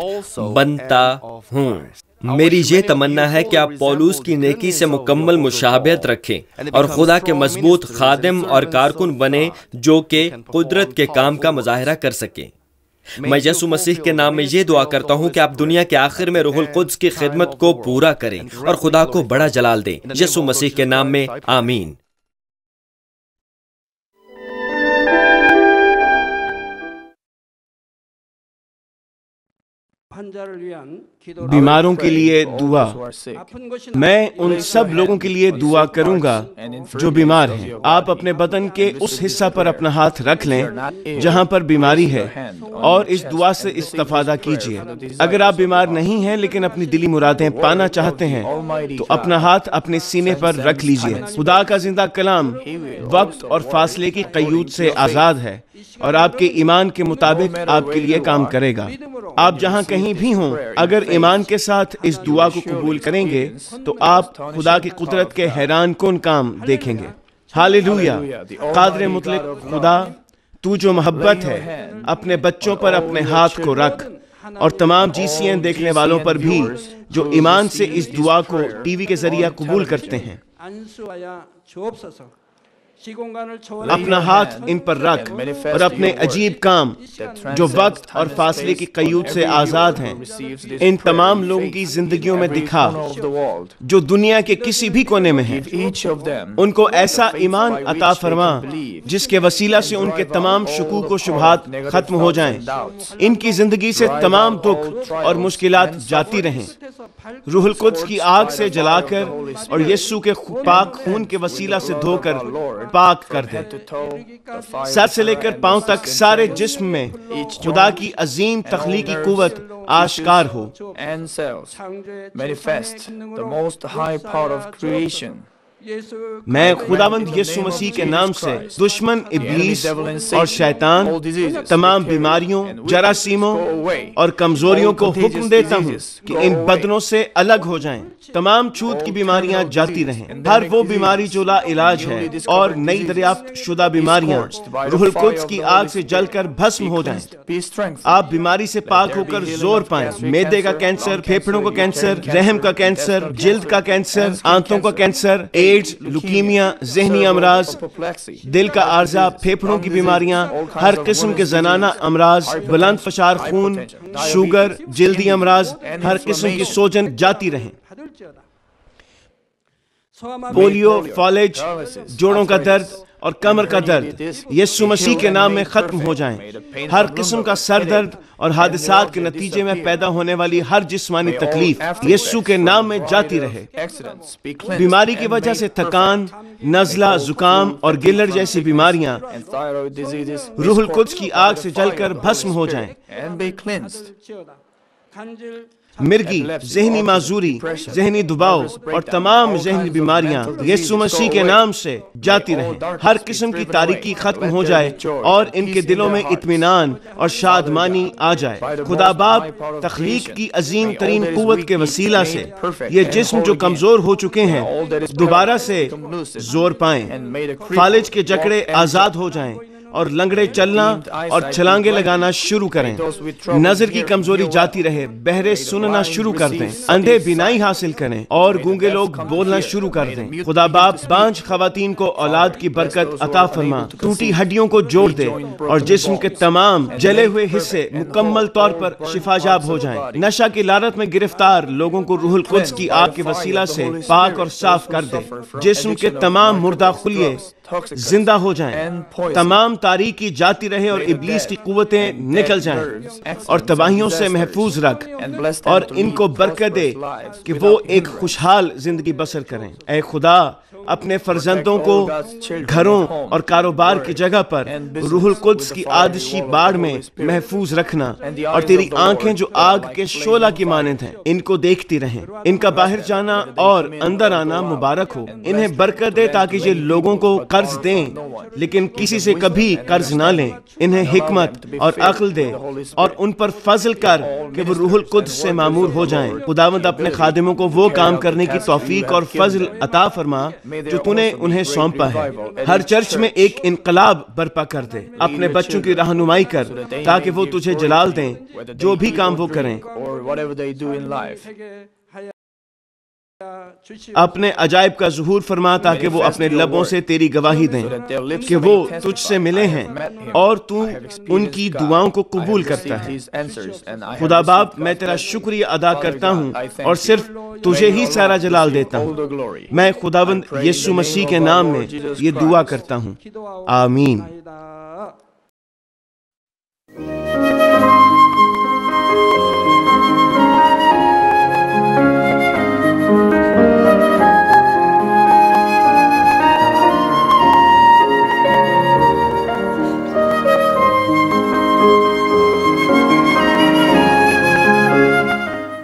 بنتا ہوں. میری یہ تمنا ہے کہ آپ پولوس کی نیکی سے مکمل مشابہت رکھیں اور خدا کے مضبوط خادم اور کارکن بنیں جو کہ قدرت کے کام کا مظاہرہ کر سکیں. میں یسوع مسیح کے نام میں یہ دعا کرتا ہوں کہ آپ دنیا کے آخر میں روح القدس کی خدمت کو پورا کریں اور خدا کو بڑا جلال دیں. یسوع مسیح کے نام میں آمین. بیماروں کے لیے دعا. میں ان سب لوگوں کے لیے دعا کروں گا جو بیمار ہیں. آپ اپنے بدن کے اس حصہ پر اپنا ہاتھ رکھ لیں جہاں پر بیماری ہے اور اس دعا سے استفادہ کیجیے. اگر آپ بیمار نہیں ہیں لیکن اپنی دلی مرادیں پانا چاہتے ہیں تو اپنا ہاتھ اپنے سینے پر رکھ لیجیے. خدا کا زندہ کلام وقت اور فاصلے کی قیود سے آزاد ہے اور آپ کے ایمان کے مطابق آپ کے لیے کام کرے گا. آپ جہاں کہیں بھی ہوں، اگر ایمان کے ساتھ اس دعا کو قبول کریں گے تو آپ خدا کی قدرت کے حیران کن کام دیکھیں گے. ہاللیلویہ. قادر مطلق خدا، تو جو محبت ہے، اپنے بچوں پر اپنے ہاتھ کو رکھ اور تمام GCN دیکھنے والوں پر بھی جو ایمان سے اس دعا کو ٹی وی کے ذریعہ قبول کرتے ہیں. اپنا ہاتھ ان پر رکھ اور اپنے عجیب کام جو وقت اور فاصلے کی قیود سے آزاد ہیں ان تمام لوگوں کی زندگیوں میں دکھا جو دنیا کے کسی بھی کونے میں ہیں. ان کو ایسا ایمان عطا فرما جس کے وسیلہ سے ان کے تمام شکوک و شبہات ختم ہو جائیں. ان کی زندگی سے تمام دکھ اور مشکلات جاتی رہیں. روح القدس کی آگ سے جلا کر اور یسوع کے پاک خون کے وسیلہ سے دھو کر پاک کر دے. سر سے لے کر پاؤں تک سارے جسم میں خدا کی عظیم تخلیقی قوت آشکار ہو. میں خداوند یسوع مسیح کے نام سے دشمن ابلیس اور شیطان، تمام بیماریوں، جراثیموں اور کمزوریوں کو حکم دیتا ہوں کہ ان بدنوں سے الگ ہو جائیں. تمام چھوت کی بیماریاں جاتی رہیں. ہر وہ بیماری جو لا علاج ہے اور نئی دریافت شدہ بیماریاں روح القدس کی آگ سے جل کر بھسم ہو جائیں. آپ بیماری سے پاک ہو کر زور پائیں. معدے کا کینسر، پھیپھڑوں کا کینسر، رحم کا کینسر، جلد کا کینسر، آنتوں کا کینسر، ایڈز، لیوکیمیا، ذہنی امراض، دل کا عارضہ، پھیپھڑوں کی بیماریاں، ہر قسم کے زنانہ امراض، بلند فشار خون، شوگر، جلدی امراض، ہر قسم کی سوجن جاتی رہیں. پولیو، فالج، جوڑوں کا درد اور کمر کا درد یسوع مسیح کے نام میں ختم ہو جائیں. ہر قسم کا سر درد اور حادثات کے نتیجے میں پیدا ہونے والی ہر جسمانی تکلیف یسوع کے نام میں جاتی رہے. بیماری کی وجہ سے تھکان، نزلہ، زکام اور گلر جیسی بیماریاں روح القدس کی آگ سے جل کر بھسم ہو جائیں. مرگی، ذہنی معذوری، ذہنی دباؤ اور تمام ذہنی بیماریاں یسوع مسیح کے نام سے جاتی رہیں. ہر قسم کی تاریکی ختم ہو جائے اور ان کے دلوں میں اطمینان اور شادمانی آ جائے. خدا باپ تخلیق کی عظیم ترین قوت کے وسیلہ سے یہ جسم جو کمزور ہو چکے ہیں دوبارہ سے زور پائیں. فالج کے جکڑے آزاد ہو جائیں اور لنگڑے چلنا اور چھلانگے لگانا شروع کریں، نظر کی کمزوری جاتی رہے، بہرے سننا شروع کر دیں، اندھے بینائی حاصل کریں اور گونگے لوگ بولنا شروع کر دیں۔ خدا باپ بانجھ خواتین کو اولاد کی برکت عطا فرما، ٹوٹی ہڈیوں کو جوڑ دے اور جسم کے تمام جلے ہوئے حصے مکمل طور پر شفا یاب ہو جائیں۔ نشہ کی لعنت میں گرفتار لوگوں کو روح القدس کی آگ کے وسیلہ سے پاک اور صاف کر دے، جسم کے تمام مردہ خلیے زندہ ہو جائیں، تمام تاریکی جاتی رہے اور ابلیس کی قوتیں نکل جائیں، اور تباہیوں سے محفوظ رکھ اور ان کو برکت دے کہ وہ ایک خوشحال زندگی بسر کریں۔ اے خدا، اپنے فرزندوں کو گھروں اور کاروبار کی جگہ پر روح القدس کی آتشی باڑ میں محفوظ رکھنا، اور تیری آنکھیں جو آگ کے شعلہ کی مانند ہیں ان کو دیکھتی رہیں۔ ان کا باہر جانا اور اندر آنا مبارک ہو، انہیں برکت دے تاکہ یہ لوگوں کو قرض دیں لیکن کسی سے کبھی قرض نہ لیں، انہیں حکمت اور عقل دے اور ان پر فضل کر کہ وہ روح القدس سے معمور ہو جائیں۔ خداوند اپنے خادموں کو وہ کام کرنے کی توفیق اور فضل عطا فرما جو تو نے انہیں سونپا ہے۔ ہر چرچ میں ایک انقلاب برپا کر دے، اپنے بچوں کی رہنمائی کر تاکہ وہ تجھے جلال دیں جو بھی کام وہ کریں۔ اپنے عجائب کا ظہور فرما تاکہ وہ اپنے لبوں سے تیری گواہی دیں کہ وہ تجھ سے ملے ہیں اور تو ان کی دعاؤں کو قبول کرتا ہے۔ خدا باپ، میں تیرا شکریہ ادا کرتا ہوں اور صرف تجھے ہی سارا جلال دیتا ہوں۔ میں خداوند یسوع مسیح کے نام میں یہ دعا کرتا ہوں، آمین۔